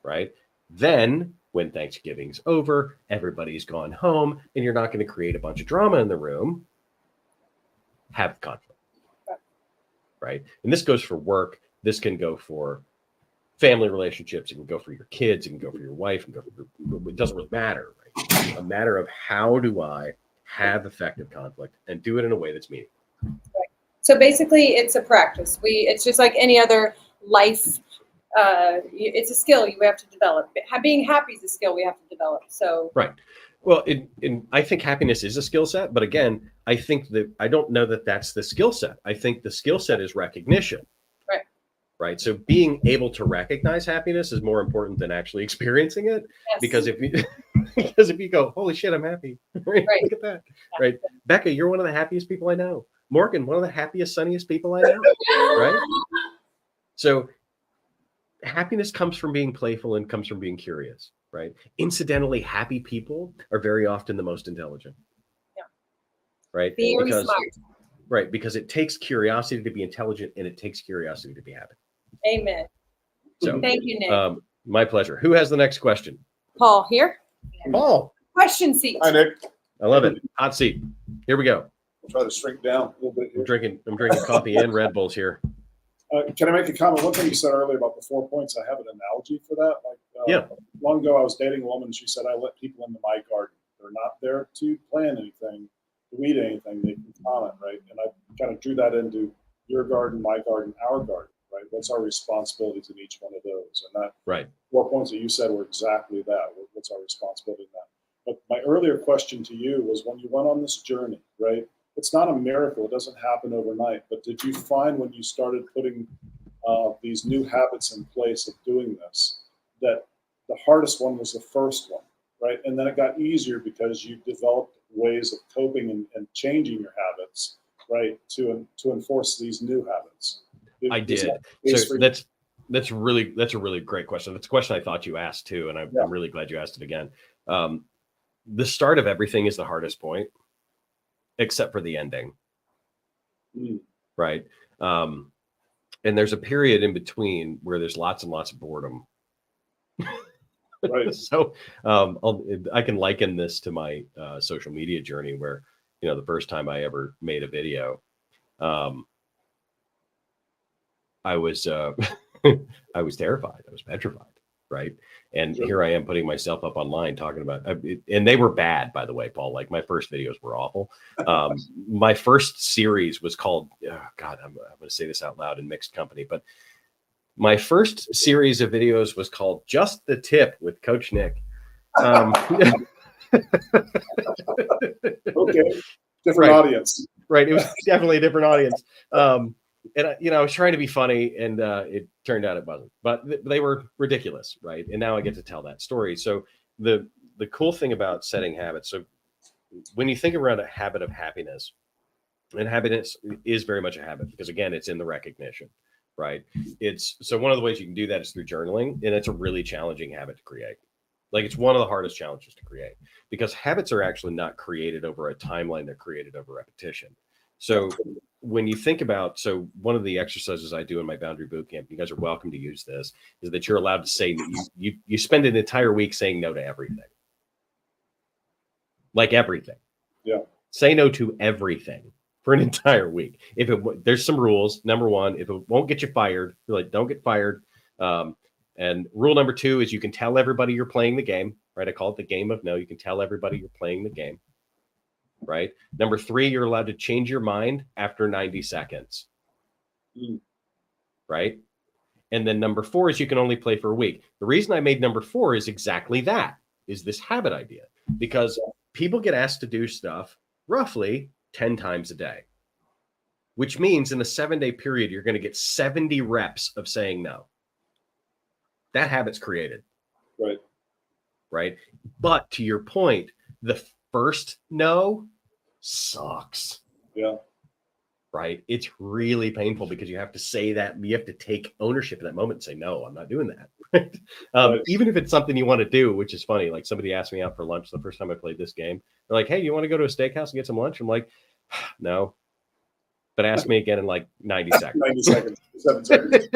Right. Then when Thanksgiving's over, everybody's gone home, and you're not going to create a bunch of drama in the room, have conflict. Right. And this goes for work. This can go for family relationships. It can go for your kids. It can go for your wife. It doesn't really matter. Right? It's a matter of, how do I have effective conflict and do it in a way that's meaningful. Right. So basically, it's a practice. It's just like any other life. It's a skill you have to develop. Being happy is a skill we have to develop. So right. Well, I think happiness is a skill set, but again, I don't know that that's the skill set. I think the skill set is recognition. Right. Right. So being able to recognize happiness is more important than actually experiencing it. Yes. Because if you go, holy shit, I'm happy. Right? Right. Look at that. Yeah. Right. Becca, you're one of the happiest people I know. Morgan, one of the happiest, sunniest people I know. Right. So happiness comes from being playful and comes from being curious, right? Incidentally, happy people are very often the most intelligent. Yeah. Right? Very smart. Right, because it takes curiosity to be intelligent, and it takes curiosity to be happy. Amen. So thank you, Nick. My pleasure. Who has the next question? Paul, here. Paul. Question seat. Hi, Nick. I love it. Hot seat. Here we go. I'll try to shrink down a little bit here. I'm drinking coffee and Red Bulls here. Can I make a comment? One thing you said earlier about the 4 points, I have an analogy for that. Yeah. Long ago, I was dating a woman. She said, I let people into my garden. They're not there to plant anything, to weed anything. They can comment, right? And I kind of drew that into your garden, my garden, our garden, right? What's our responsibilities in each one of those? And that right. 4 points that you said were exactly that. What's our responsibility in that? But my earlier question to you was, when you went on this journey, right? It's not a miracle. It doesn't happen overnight. But did you find when you started putting these new habits in place of doing this, that the hardest one was the first one, right? And then it got easier because you developed ways of coping and changing your habits, right, to enforce these new habits. I did. So that's a really great question. That's a question I thought you asked too, and I'm really glad you asked it again. The start of everything is the hardest point, except for the ending. Right. And there's a period in between where there's lots and lots of boredom. Right. So I can liken this to my social media journey, where the first time I ever made a video, I was I was terrified. I was petrified, right? And here I am putting myself up online talking about it, and they were bad, by the way, Paul. Like my first videos were awful. My first series was called, God, I'm going to say this out loud in mixed company, but my first series of videos was called Just the Tip with Coach Nick. Okay. Different audience. Right. It was definitely a different audience. And I was trying to be funny, and it turned out it wasn't. But they were ridiculous, right? And now I get to tell that story. So the cool thing about setting habits. So when you think around a habit of happiness, and happiness is very much a habit because again, it's in the recognition, right? So one of the ways you can do that is through journaling, and it's a really challenging habit to create. Like it's one of the hardest challenges to create because habits are actually not created over a timeline; they're created over repetition. So when you think about, one of the exercises I do in my boundary boot camp, you guys are welcome to use this, is that you're allowed to say, you spend an entire week saying no to everything. Like everything. Yeah. Say no to everything for an entire week. There's some rules. Number one, if it won't get you fired, you're like, don't get fired. And rule number 2 is you can tell everybody you're playing the game, right? I call it the game of no. You can tell everybody you're playing the game. Right. Number 3, you're allowed to change your mind after 90 seconds. Right. And then number 4 is you can only play for a week. The reason I made number 4 is exactly that, is this habit idea, because people get asked to do stuff roughly 10 times a day, which means in a 7-day period, you're going to get 70 reps of saying no. That habit's created. Right. Right. But to your point, the first no sucks. Yeah. Right. It's really painful because you have to say that, you have to take ownership in that moment and say, no, I'm not doing that. Even if it's something you want to do, which is funny. Like somebody asked me out for lunch the first time I played this game. They're like, hey, you want to go to a steakhouse and get some lunch? I'm like, no. But ask me again in like 90 seconds. 90 seconds. 7 seconds.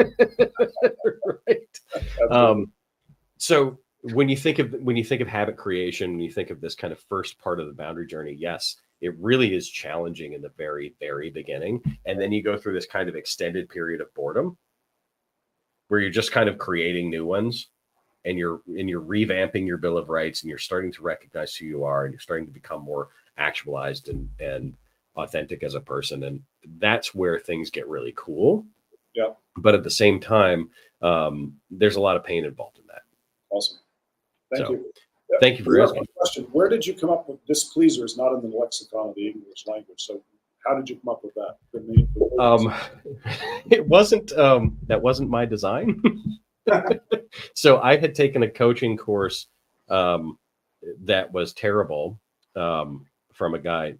Right. So when you think of habit creation, when you think of this kind of first part of the boundary journey, yes, it really is challenging in the very, very beginning. And then you go through this kind of extended period of boredom where you're just kind of creating new ones, and you're revamping your Bill of Rights, and you're starting to recognize who you are, and you're starting to become more actualized and authentic as a person. And that's where things get really cool. Yeah. But at the same time, there's a lot of pain involved in that. Awesome. Thank you. Thank you for asking. Question: where did you come up with displeaser is not in the lexicon of the English language? So how did you come up with that? It wasn't that wasn't my design. So I had taken a coaching course that was terrible from a guy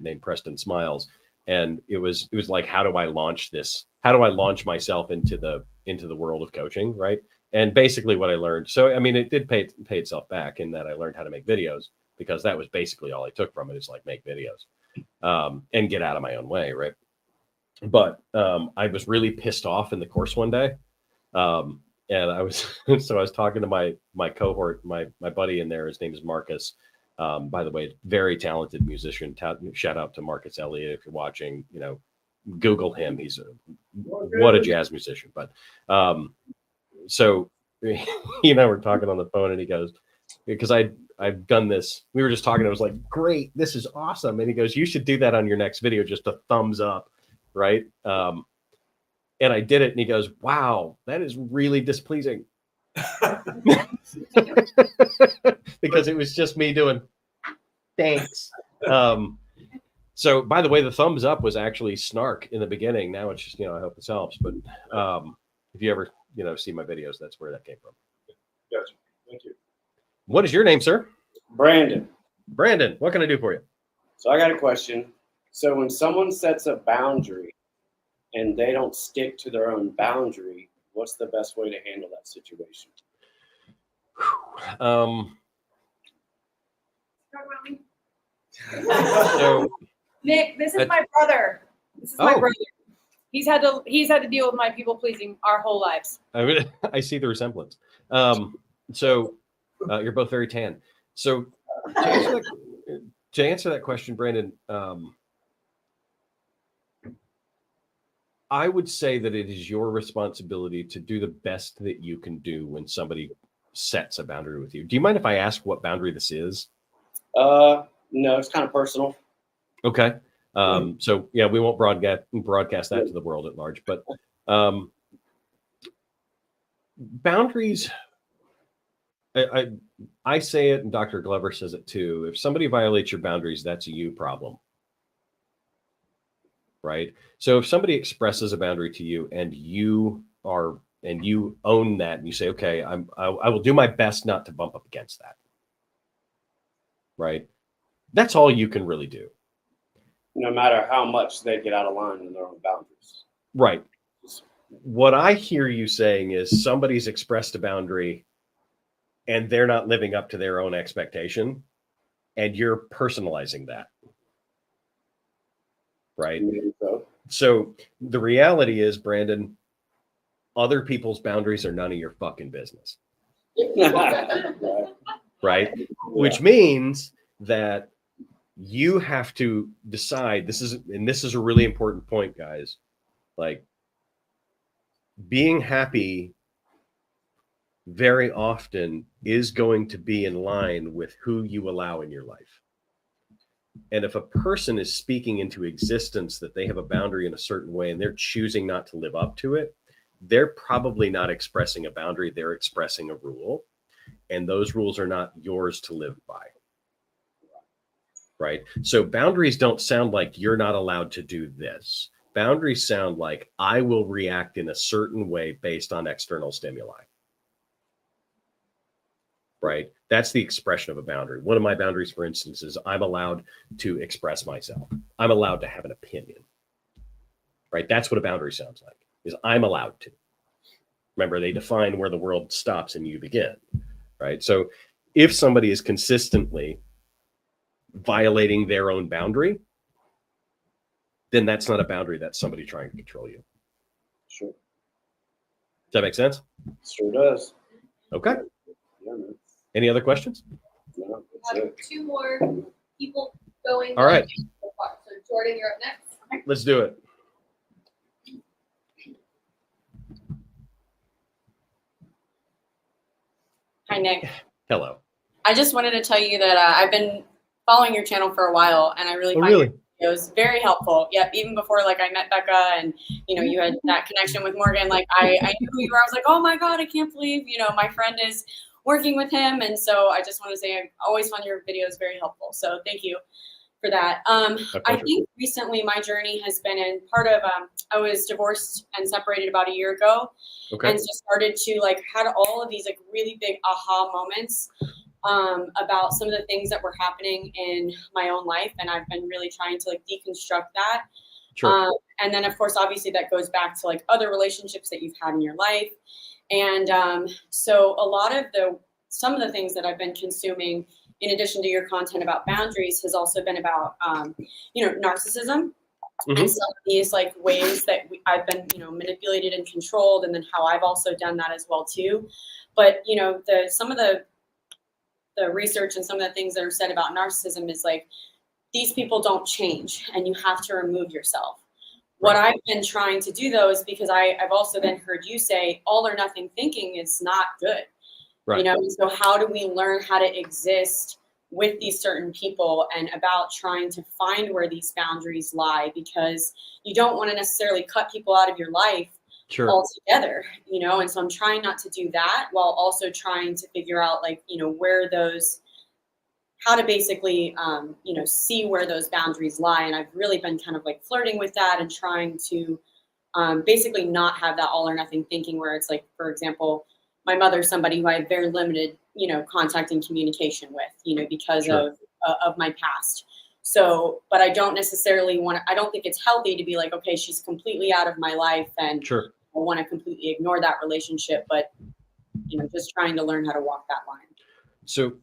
named Preston Smiles, and it was like, how do I launch this? How do I launch myself into the world of coaching, right? And basically what I learned, so I mean, it did pay itself back in that I learned how to make videos, because that was basically all I took from it, is like make videos and get out of my own way, right? But I was really pissed off in the course one day, and I was talking to my cohort, my buddy in there. His name is Marcus. By the way, very talented musician. Shout out to Marcus Elliott if you're watching. Google him. He's what a jazz musician. But so he and I were talking on the phone, and he goes, because I've done this. We were just talking. I was like, great, this is awesome. And he goes, you should do that on your next video, just a thumbs up, right? And I did it, and he goes, wow, that is really displeasing. Because it was just me doing thanks. So by the way, the thumbs up was actually snark in the beginning. Now it's just, I hope this helps. But if you ever, see my videos, that's where that came from. Gotcha. Thank you. What is your name, sir? Brandon. Brandon, what can I do for you? So I got a question. So when someone sets a boundary and they don't stick to their own boundary, what's the best way to handle that situation? So, Nick, this is my brother. This is my brother. He's had to deal with my people pleasing our whole lives. I see the resemblance. So you're both very tan. So To answer that question, Brandon, I would say that it is your responsibility to do the best that you can do when somebody sets a boundary with you. Do you mind if I ask what boundary this is? No, it's kind of personal. Okay. So yeah, we won't broadcast that to the world at large, but boundaries, I say it and Dr. Glover says it too. If somebody violates your boundaries, that's a you problem. Right? So if somebody expresses a boundary to you and you own that and you say, okay, I will do my best not to bump up against that. Right? That's all you can really do. No matter how much they get out of line in their own boundaries. Right. What I hear you saying is somebody's expressed a boundary and they're not living up to their own expectation and you're personalizing that. Right. So the reality is, Brandon, other people's boundaries are none of your fucking business. Right. Which means that you have to decide, this is a really important point, guys. Like, being happy very often is going to be in line with who you allow in your life. And if a person is speaking into existence that they have a boundary in a certain way and they're choosing not to live up to it, they're probably not expressing a boundary, they're expressing a rule. And those rules are not yours to live by. Right? So boundaries don't sound like you're not allowed to do this. Boundaries sound like I will react in a certain way based on external stimuli. Right? That's the expression of a boundary. One of my boundaries, for instance, is I'm allowed to express myself. I'm allowed to have an opinion. Right? That's what a boundary sounds like, is I'm allowed to. Remember, they define where the world stops and you begin. Right? So if somebody is consistently violating their own boundary, then that's not a boundary, that's somebody trying to control you. Sure. Does that make sense? Sure does. Okay. Yeah, man. Any other questions? No, We that's have it. 2 more people going. All right. So far. So Jordan, you're up next. Let's do it. Hi, Nick. Hello. I just wanted to tell you that I've been following your channel for a while, and I really find your videos very helpful. Yep, even before like I met Becca, and you had that connection with Morgan. Like I knew who you were. I was like, oh my god, I can't believe my friend is working with him. And so I just want to say I always find your videos very helpful. So thank you for that. I think recently my journey has been in part of I was divorced and separated about a year ago, and so started to had all of these really big aha moments about some of the things that were happening in my own life, and I've been really trying to deconstruct that. Sure. And then of course, obviously that goes back to other relationships that you've had in your life, and so a lot of some of the things that I've been consuming, in addition to your content about boundaries, has also been about narcissism. Mm-hmm. And some of these ways that I've been manipulated and controlled, and then how I've also done that as well too. But some of the research and some of the things that are said about narcissism is these people don't change, and you have to remove yourself. What I've been trying to do though is, because I've also then heard you say all or nothing thinking is not good. Right. So how do we learn how to exist with these certain people, and about trying to find where these boundaries lie, because you don't want to necessarily cut people out of your life altogether, and so I'm trying not to do that, while also trying to figure out where those, how to basically see where those boundaries lie. And I've really been kind of flirting with that and trying to basically not have that all or nothing thinking, where it's for example, my mother's somebody who I have very limited contact and communication with, because of my past. So, but I don't necessarily I don't think it's healthy to be okay, she's completely out of my life, and I want to completely ignore that relationship, but just trying to learn how to walk that line. So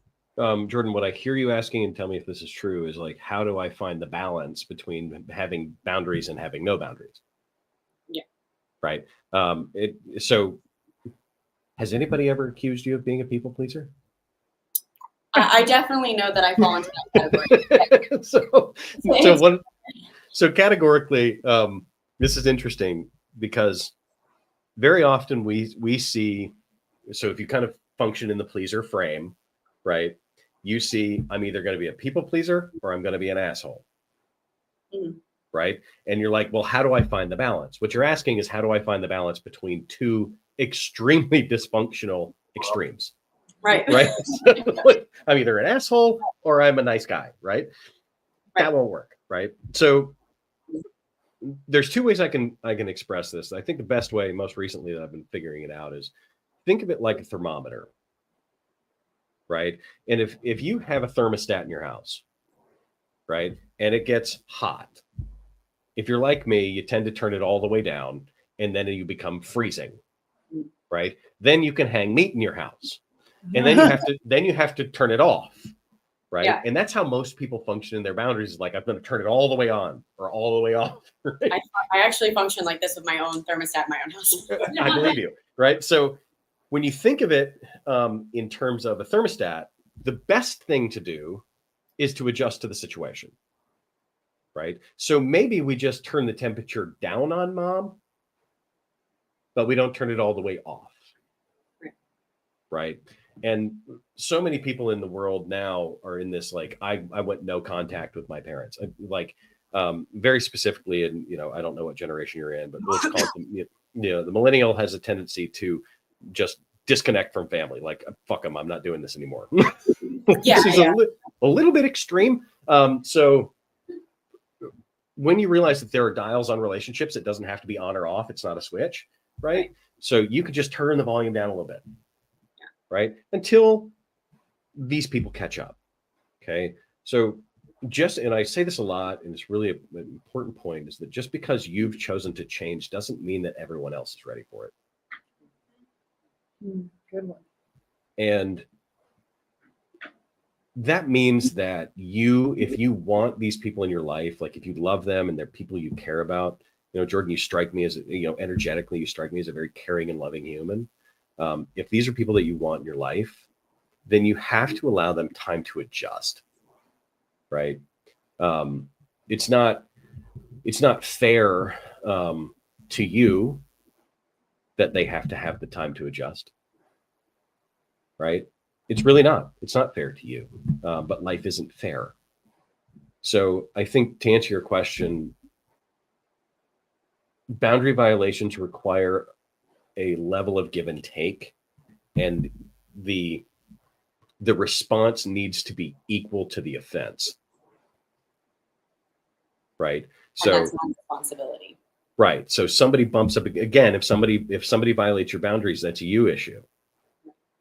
Jordan, what I hear you asking, and tell me if this is true, is how do I find the balance between having boundaries and having no boundaries? Yeah. Right. So has anybody ever accused you of being a people pleaser? I definitely know that I fall into that category. So categorically, this is interesting because very often we see, so if you kind of function in the pleaser frame, right? You see, I'm either going to be a people pleaser or I'm going to be an asshole. Right? And you're like, well, how do I find the balance? What you're asking is, how do I find the balance between two extremely dysfunctional extremes? Right. Right? I'm either an asshole or I'm a nice guy, right? That won't work, right? So there's two ways I can express this. I think the best way, most recently, that I've been figuring it out is think of it like a thermometer, right? And if you have a thermostat in your house, right, and it gets hot, if you're like me, you tend to turn it all the way down, and then you become freezing, right? Then you can hang meat in your house, and then you have to turn it off, right? Yeah. And that's how most people function in their boundaries. Is like, I'm going to turn it all the way on or all the way off. Right? I actually function like this with my own thermostat in my own house. I believe you, right? So when you think of it in terms of a thermostat, the best thing to do is to adjust to the situation, right? So maybe we just turn the temperature down on mom, but we don't turn it all the way off, right? And so many people in the world now are in this, like, I went no contact with my parents, very specifically, and I don't know what generation you're in, but let's call it, the millennial has a tendency to just disconnect from family. Like, fuck them, I'm not doing this anymore. This is a little bit extreme. So when you realize that there are dials on relationships, it doesn't have to be on or off. It's not a switch, right? So you could just turn the volume down a little bit, right? Until these people catch up. Okay. So and I say this a lot, and it's really an important point, is that just because you've chosen to change doesn't mean that everyone else is ready for it. Good one. And that means that if you want these people in your life, like if you love them and they're people you care about, Jordan, you strike me as, energetically, you strike me as a very caring and loving human. If these are people that you want in your life, then you have to allow them time to adjust, right? It's not fair to you that they have to have the time to adjust, right? It's really not. It's not fair to you, but life isn't fair. So I think, to answer your question, boundary violations require a level of give and take, and the response needs to be equal to the offense, right? So And that's my responsibility. Right. So somebody bumps up again. If somebody violates your boundaries, that's a you issue,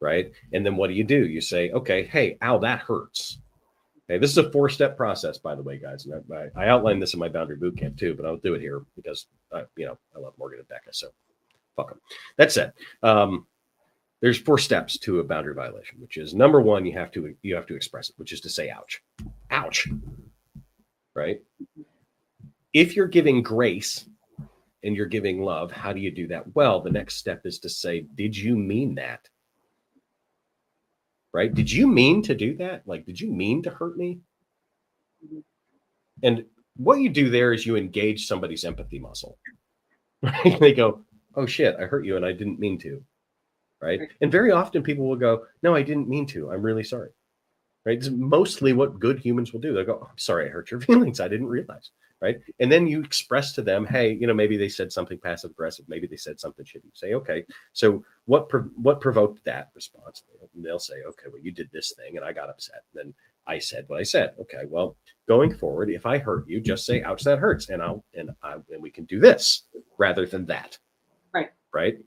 right? And then what do? You say, okay, hey, ow, that hurts. Okay, this is a 4-step process, by the way, guys. And I outlined this in my boundary boot camp too, but I'll do it here because I love Morgan and Becca. So fuck them. That said, there's 4 steps to a boundary violation, which is, number 1, you have to express it, which is to say, ouch, ouch, right? If you're giving grace and you're giving love, how do you do that? Well, the next step is to say, did you mean that? Right? Did you mean to do that? Like, did you mean to hurt me? And what you do there is you engage somebody's empathy muscle. Right? They go, oh shit, I hurt you and I didn't mean to. Right? And very often people will go, no, I didn't mean to. I'm really sorry. Right? It's mostly what good humans will do. They'll go, oh, I'm sorry, I hurt your feelings. I didn't realize. Right? And then you express to them, hey, maybe they said something passive aggressive. Maybe they said something shitty. You say, okay, so what provoked that response? And they'll say, okay, well, you did this thing and I got upset. And then I said what I said. Okay, well, going forward, if I hurt you, just say, ouch, that hurts. And we can do this rather than that. Right. Right.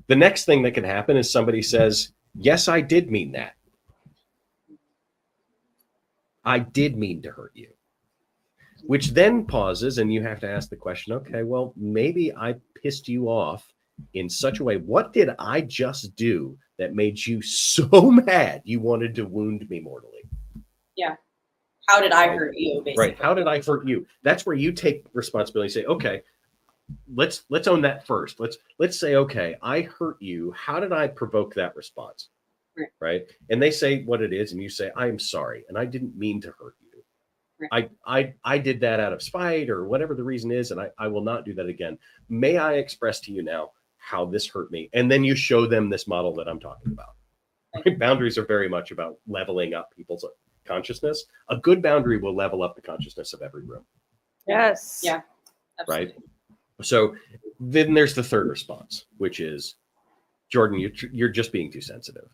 The next thing that can happen is somebody says, yes, I did mean that. I did mean to hurt you. Which then pauses, and you have to ask the question, okay, well, maybe I pissed you off in such a way. What did I just do that made you so mad you wanted to wound me mortally? Yeah. How did I hurt you, basically? Right. How did I hurt you? That's where you take responsibility and say, okay, let's own that first. Let's say, okay, I hurt you. How did I provoke that response? right? And they say what it is, and you say, "I am sorry, and I didn't mean to hurt you. I did that out of spite or whatever the reason is, and I will not do that again. May I express to you now how this hurt me?" And then you show them this model that I'm talking about. Right? Boundaries are very much about leveling up people's consciousness. A good boundary will level up the consciousness of every room. Yes. Yeah. Absolutely. Right? So then there's the third response, which is, Jordan, you're just being too sensitive.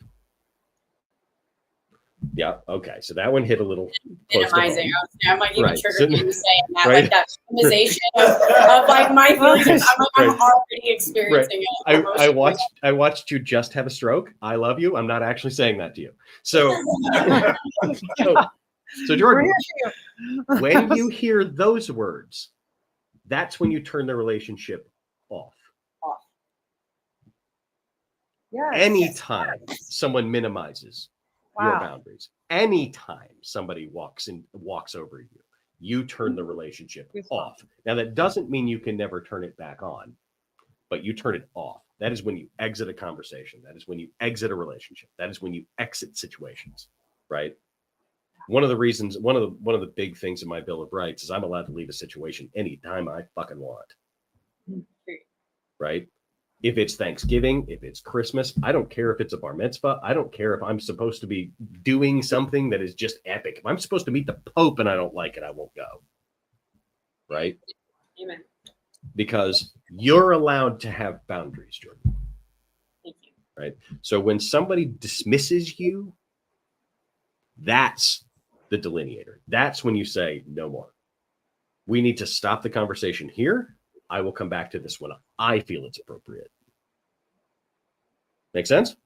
Yeah. Okay. So that one hit a little close to Minimizing. home. I'm like even Right. triggered So- you saying that, right. like that minimization of like my feelings. I'm like, I'm Right. already experiencing it. I emotionally. watched you just have a stroke. I love you. I'm not actually saying that to you. So, so Jordan, when you hear those words, that's when you turn the relationship off. Yes. Anytime someone minimizes your Wow. boundaries, anytime somebody walks over you, you turn the relationship off. Now that doesn't mean you can never turn it back on, but you turn it off. That is when you exit a conversation. That is when you exit a relationship. That is when you exit situations, right? One of the big things in my Bill of Rights is I'm allowed to leave a situation anytime I fucking want. Right? If it's Thanksgiving, if it's Christmas, I don't care if it's a bar mitzvah. I don't care if I'm supposed to be doing something that is just epic. If I'm supposed to meet the Pope and I don't like it, I won't go. Right? Amen. Because you're allowed to have boundaries, Jordan. Thank you. Right? So when somebody dismisses you, that's the delineator. That's when you say no more. We need to stop the conversation here. I will come back to this when I feel it's appropriate. Make sense?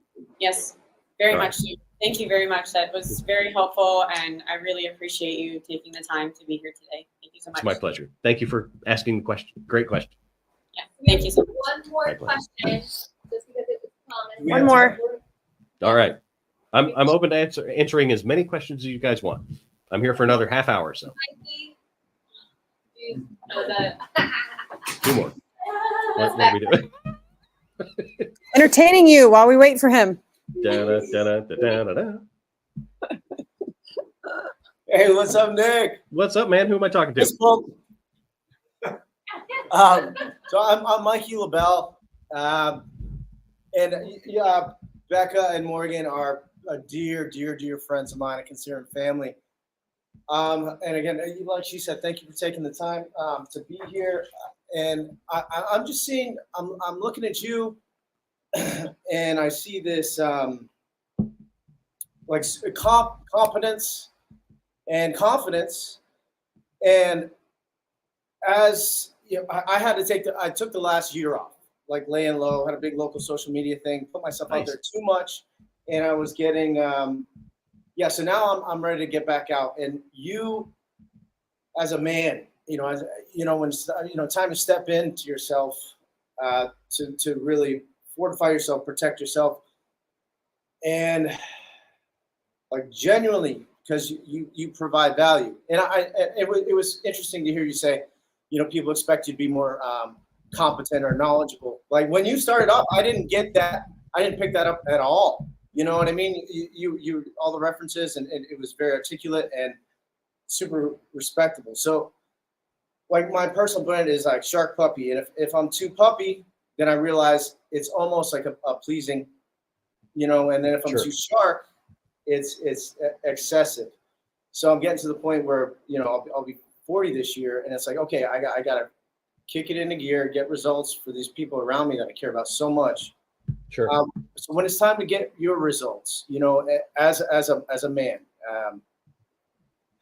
Yes, very All right. much. So. Thank you very much. That was very helpful, and I really appreciate you taking the time to be here today. Thank you so much. It's my pleasure. Thank you for asking the question. Great question. Yeah, thank you so much. One more My pleasure. question, just because it was common. One more. All right. I'm open to answering as many questions as you guys want. I'm here for another half hour or so. Mikey? Oh, the- Two more. That's What are we doing? Entertaining you while we wait for him. Da-da-da-da-da-da-da. Hey, what's up, Nick? What's up, man? Who am I talking to? It's Paul. So I'm Mikey LaBelle, and Becca and Morgan are dear friends of mine. I consider them family. And again, like she said, thank you for taking the time to be here. And I'm just seeing, I'm looking at you, and I see this like competence and confidence. And as you know, I took the last year off, like laying low, had a big local social media thing, put myself out there too much, and I was getting so now I'm ready to get back out. And you, as a man, when time to step into yourself, to really fortify yourself, protect yourself, and like genuinely, because you provide value. And it was interesting to hear you say, people expect you to be more competent or knowledgeable. Like when you started off, I didn't get that. I didn't pick that up at all. You know what I mean? You all the references, and it was very articulate and super respectable. So like my personal brand is like Shark Puppy. And if I'm too puppy, then I realize it's almost like a pleasing, and then if I'm Sure. too shark, it's excessive. So I'm getting to the point where, I'll be 40 this year, and it's like, okay, I got to kick it into gear, get results for these people around me that I care about so much. Sure. So when it's time to get your results, as a man,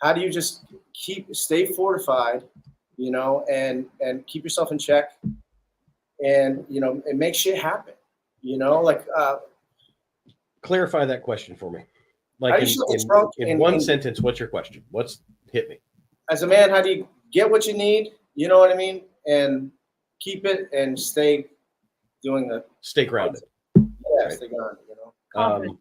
how do you just stay fortified, and keep yourself in check, and and make shit happen, Clarify that question for me. How Like do you stay strong in and- one and- sentence, what's your question? Hit me. as a man, how do you get what you need? You know what I mean? And keep it and stay doing the Stay grounded. stay grounded,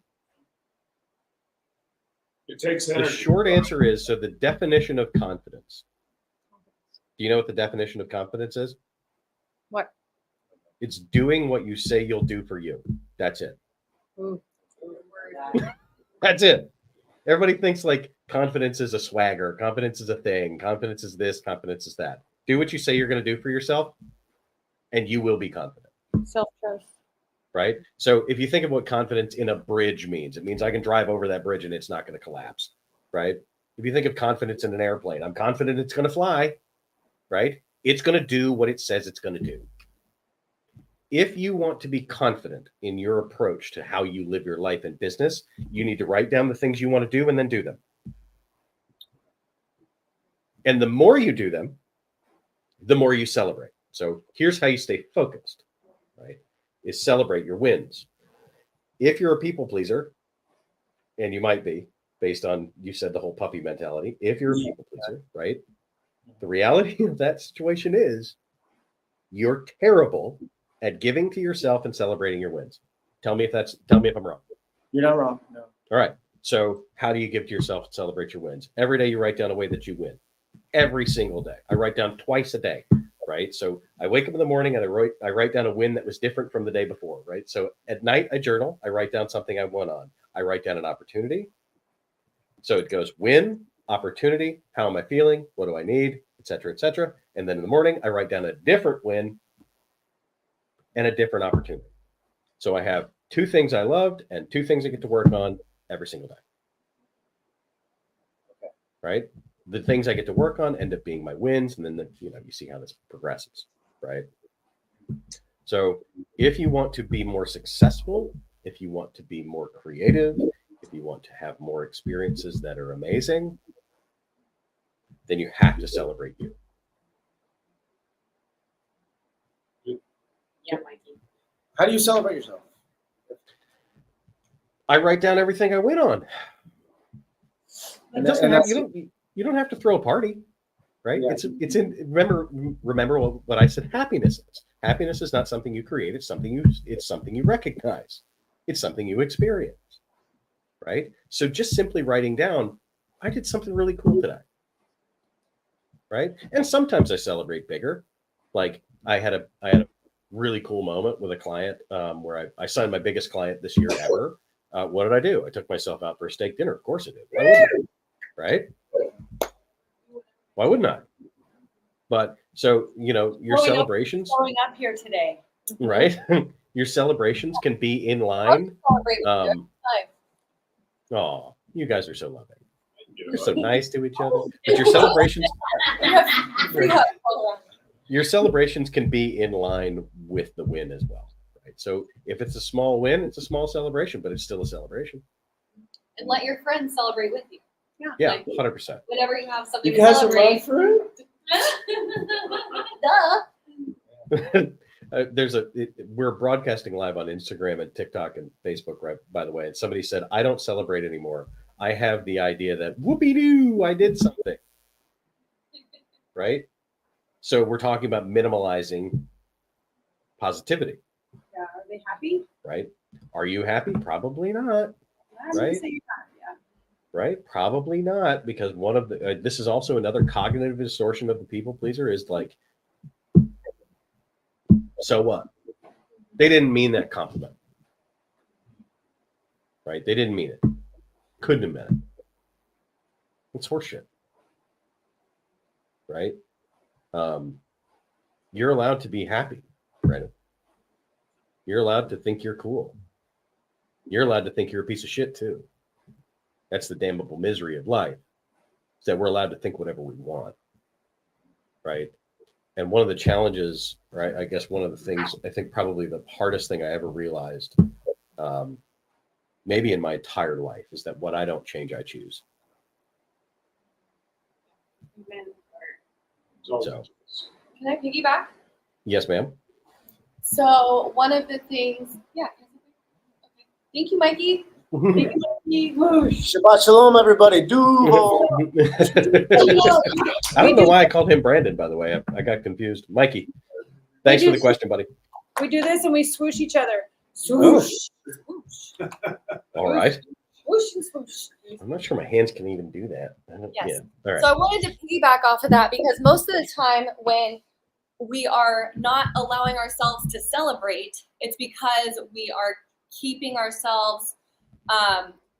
It takes The energy. short answer is, so the definition of confidence. Do you know what the definition of confidence is? What? It's doing what you say you'll do for you. That's it. That's it. Everybody thinks like confidence is a swagger, confidence is a thing, confidence is this, confidence is that. Do what you say you're going to do for yourself, and you will be confident. Self-trust. Right? So if you think of what confidence in a bridge means, it means I can drive over that bridge and it's not going to collapse. Right? If you think of confidence in an airplane, I'm confident it's going to fly. Right? It's going to do what it says it's going to do. If you want to be confident in your approach to how you live your life and business, you need to write down the things you want to do and then do them. And the more you do them, the more you celebrate. So here's how you stay focused, right? Is celebrate your wins. If you're a people pleaser, and you might be, based on, you said the whole puppy mentality, if you're a people pleaser, right? The reality of that situation is you're terrible at giving to yourself and celebrating your wins. Tell me if I'm wrong. You're not wrong. No. All right. So how do you give to yourself and celebrate your wins? Every day you write down a way that you win. Every single day. I write down twice a day, right? So I wake up in the morning and I write down a win that was different from the day before, right? So at night I journal. I write down something I won on. I write down an opportunity. So it goes win, opportunity, how am I feeling? What do I need? Et cetera, et cetera. And then in the morning I write down a different win and a different opportunity. So I have 2 things I loved and 2 things I get to work on every single day. Okay. Right? The things I get to work on end up being my wins, and then you see how this progresses, right? So if you want to be more successful, if you want to be more creative, if you want to have more experiences that are amazing, then you have to celebrate you. Yeah, Mikey. How do you celebrate yourself? I write down everything I win on. And You don't have to throw a party, right? Yeah. It's in remember what I said happiness is. Happiness is not something you create, it's something you recognize. It's something you experience. Right? So just simply writing down, I did something really cool today. Right? And sometimes I celebrate bigger. Like I had a really cool moment with a client where I signed my biggest client this year ever. What did I do? I took myself out for a steak dinner. Of course I did. Why wouldn't I? Right? Why wouldn't I? But so, your celebrations. Showing up here today. Right? Your celebrations can be in line. Oh, you guys are so loving. You're so nice to each other. But your celebrations can be in line with the win as well. Right? So if it's a small win, it's a small celebration, but it's still a celebration. And let your friends celebrate with you. Yeah, Like, 100%. whenever you have something You to guys are celebrate. fruit? Duh. We're broadcasting live on Instagram and TikTok and Facebook, right? By the way, and somebody said, I don't celebrate anymore. I have the idea that whoopee-doo, I did something. Right? So we're talking about minimalizing positivity. Yeah, are they happy? Right? Are you happy? Probably not. Right? Right? Probably not, because one of the this is also another cognitive distortion of the people pleaser is like, so what? They didn't mean that compliment. Right? They didn't mean it. Couldn't have meant it. It's horseshit. Right? You're allowed to be happy, right? You're allowed to think you're cool. You're allowed to think you're a piece of shit too. That's the damnable misery of life, is that we're allowed to think whatever we want, right? And one of the challenges, right, I guess one of the things, I think probably the hardest thing I ever realized, maybe in my entire life, is that what I don't change, I choose. So, Can I piggyback? yes, ma'am. So one of the things, yeah. Okay. Thank you, Mikey. Thank you, Mikey. Whoosh. Shabbat shalom, everybody. Do. I don't know why I called him Brandon, by the way. I got confused. Mikey, thanks for the question, buddy. We do this and we swoosh each other. Oh. Swoosh. Swoosh. All right. Swoosh and swoosh. I'm not sure my hands can even do that. Yes. Yeah. All right. So I wanted to piggyback off of that because most of the time when we are not allowing ourselves to celebrate, it's because we are keeping ourselves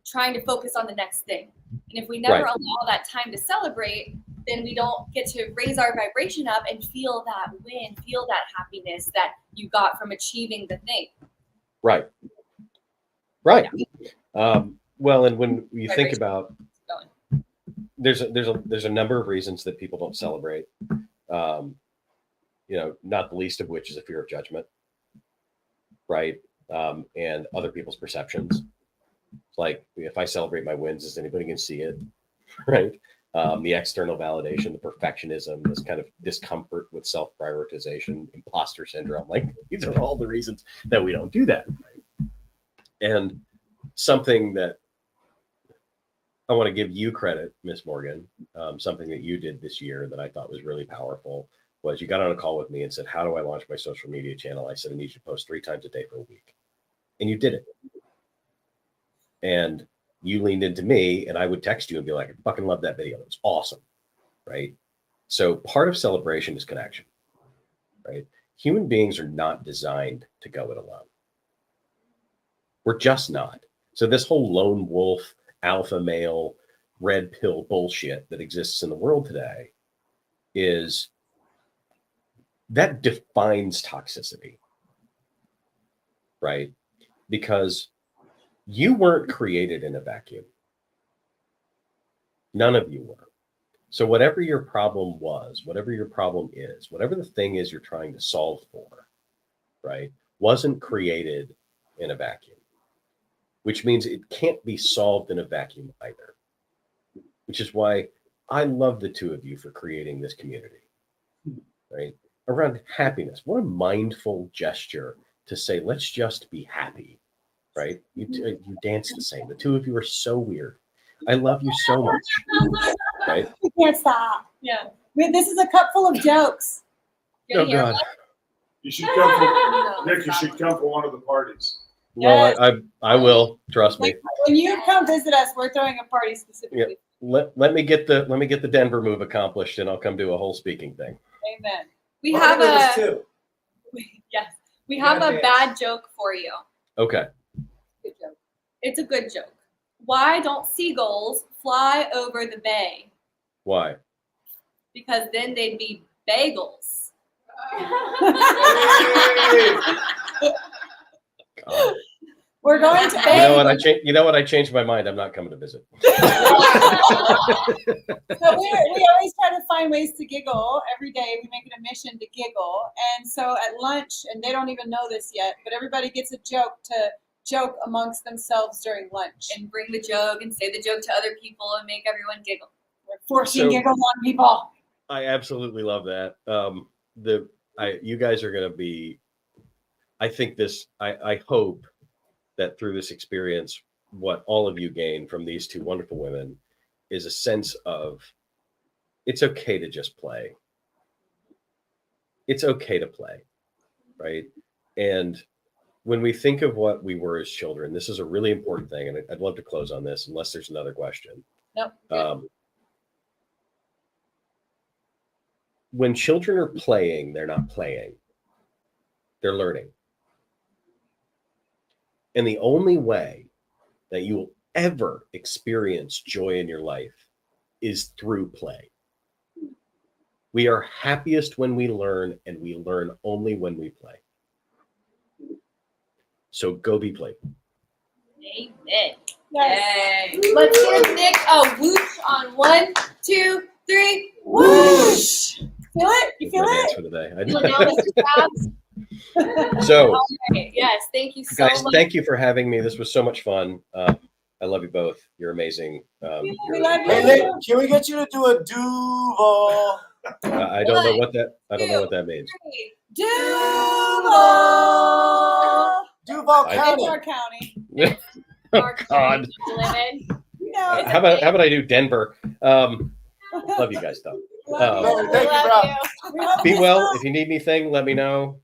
trying to focus on the next thing. And if we never Right. allow that time to celebrate, then we don't get to raise our vibration up and feel that win, feel that happiness that you got from achieving the thing. Right. Right. Well, and when you think Vibration. about, Going. there's a number of reasons that people don't celebrate. Not the least of which is a fear of judgment, right? And other people's perceptions. Like, if I celebrate my wins, is anybody going to see it? Right? The external validation, the perfectionism, this kind of discomfort with self-prioritization, imposter syndrome. Like, these are all the reasons that we don't do that. Right? And something that I want to give you credit, Miss Morgan, something that you did this year that I thought was really powerful was you got on a call with me and said, how do I launch my social media channel? I said, I need you to post 3 times a day for a week. And you did it. And you leaned into me, and I would text you and be like, I fucking love that video. It's awesome. Right? So part of celebration is connection. Right? Human beings are not designed to go it alone. We're just not. So this whole lone wolf, alpha male, red pill bullshit that exists in the world today that defines toxicity, right? Because you weren't created in a vacuum. None of you were. So whatever your problem was, whatever your problem is, whatever the thing is you're trying to solve for, right, wasn't created in a vacuum, which means it can't be solved in a vacuum either, which is why I love the two of you for creating this community, right? Around happiness. What a mindful gesture to say, let's just be happy, right? You dance the same. The two of you are so weird. I love you so much, right? We can't stop. Yeah. This is a cup full of jokes. Oh, God. You should come for, Nick, you should come for one of the parties. Well, I will, trust me. Like, when you come visit us, we're throwing a party specifically. Let me get the Denver move accomplished, and I'll come do a whole speaking thing. Amen. We have a too. yes. We have a bad joke for you. Okay. Good joke. It's a good joke. Why don't seagulls fly over the bay? Why? Because then they'd be bagels. God. We're going to You know what? I changed my mind. I'm not coming to visit. So we always try to find ways to giggle every day. We make it a mission to giggle. And so at lunch, and they don't even know this yet, but everybody gets a joke to joke amongst themselves during lunch. And bring the joke and say the joke to other people and make everyone giggle. We're forcing giggles on people. I absolutely love that. You guys are going to be, I think I hope that through this experience, what all of you gain from these two wonderful women is a sense of it's okay to just play. It's okay to play, right? And when we think of what we were as children, this is a really important thing, and I'd love to close on this unless there's another question. Nope. When children are playing, they're not playing. They're learning. And the only way that you will ever experience joy in your life is through play. We are happiest when we learn, and we learn only when we play. So go be playful. Amen. Yes. Yay. Let's give Nick a whoosh on 1, 2, 3. Whoosh. Feel it? You feel My dance it? for the day. Well, now, Mr. Krabs. So, Okay, yes, thank you so guys, much. thank you for having me. This was so much fun. I love you both. You're amazing. We You're- love Hey, you. Nick, can we get you to do a Duval? I don't know what that means. Duval. Duval I- County. It's our county. Oh, God. You know, How about I do Denver? Love you guys, though. Love you. Thank you, bro. We hope Be this well. helps. If you need anything, let me know.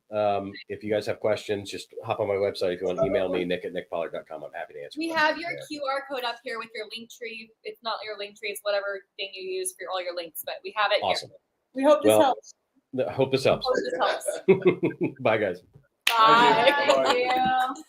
If you guys have questions, just hop on my website. If you want to email me, nick@nickpollard.com. I'm happy to answer. We questions have your there. QR code up here with your link tree. It's not your link tree, it's whatever thing you use for all your links, but we have it Awesome. We hope this Well, helps. I hope this helps. here. Hope this helps. Bye, guys. Bye. Thank you. Thank you.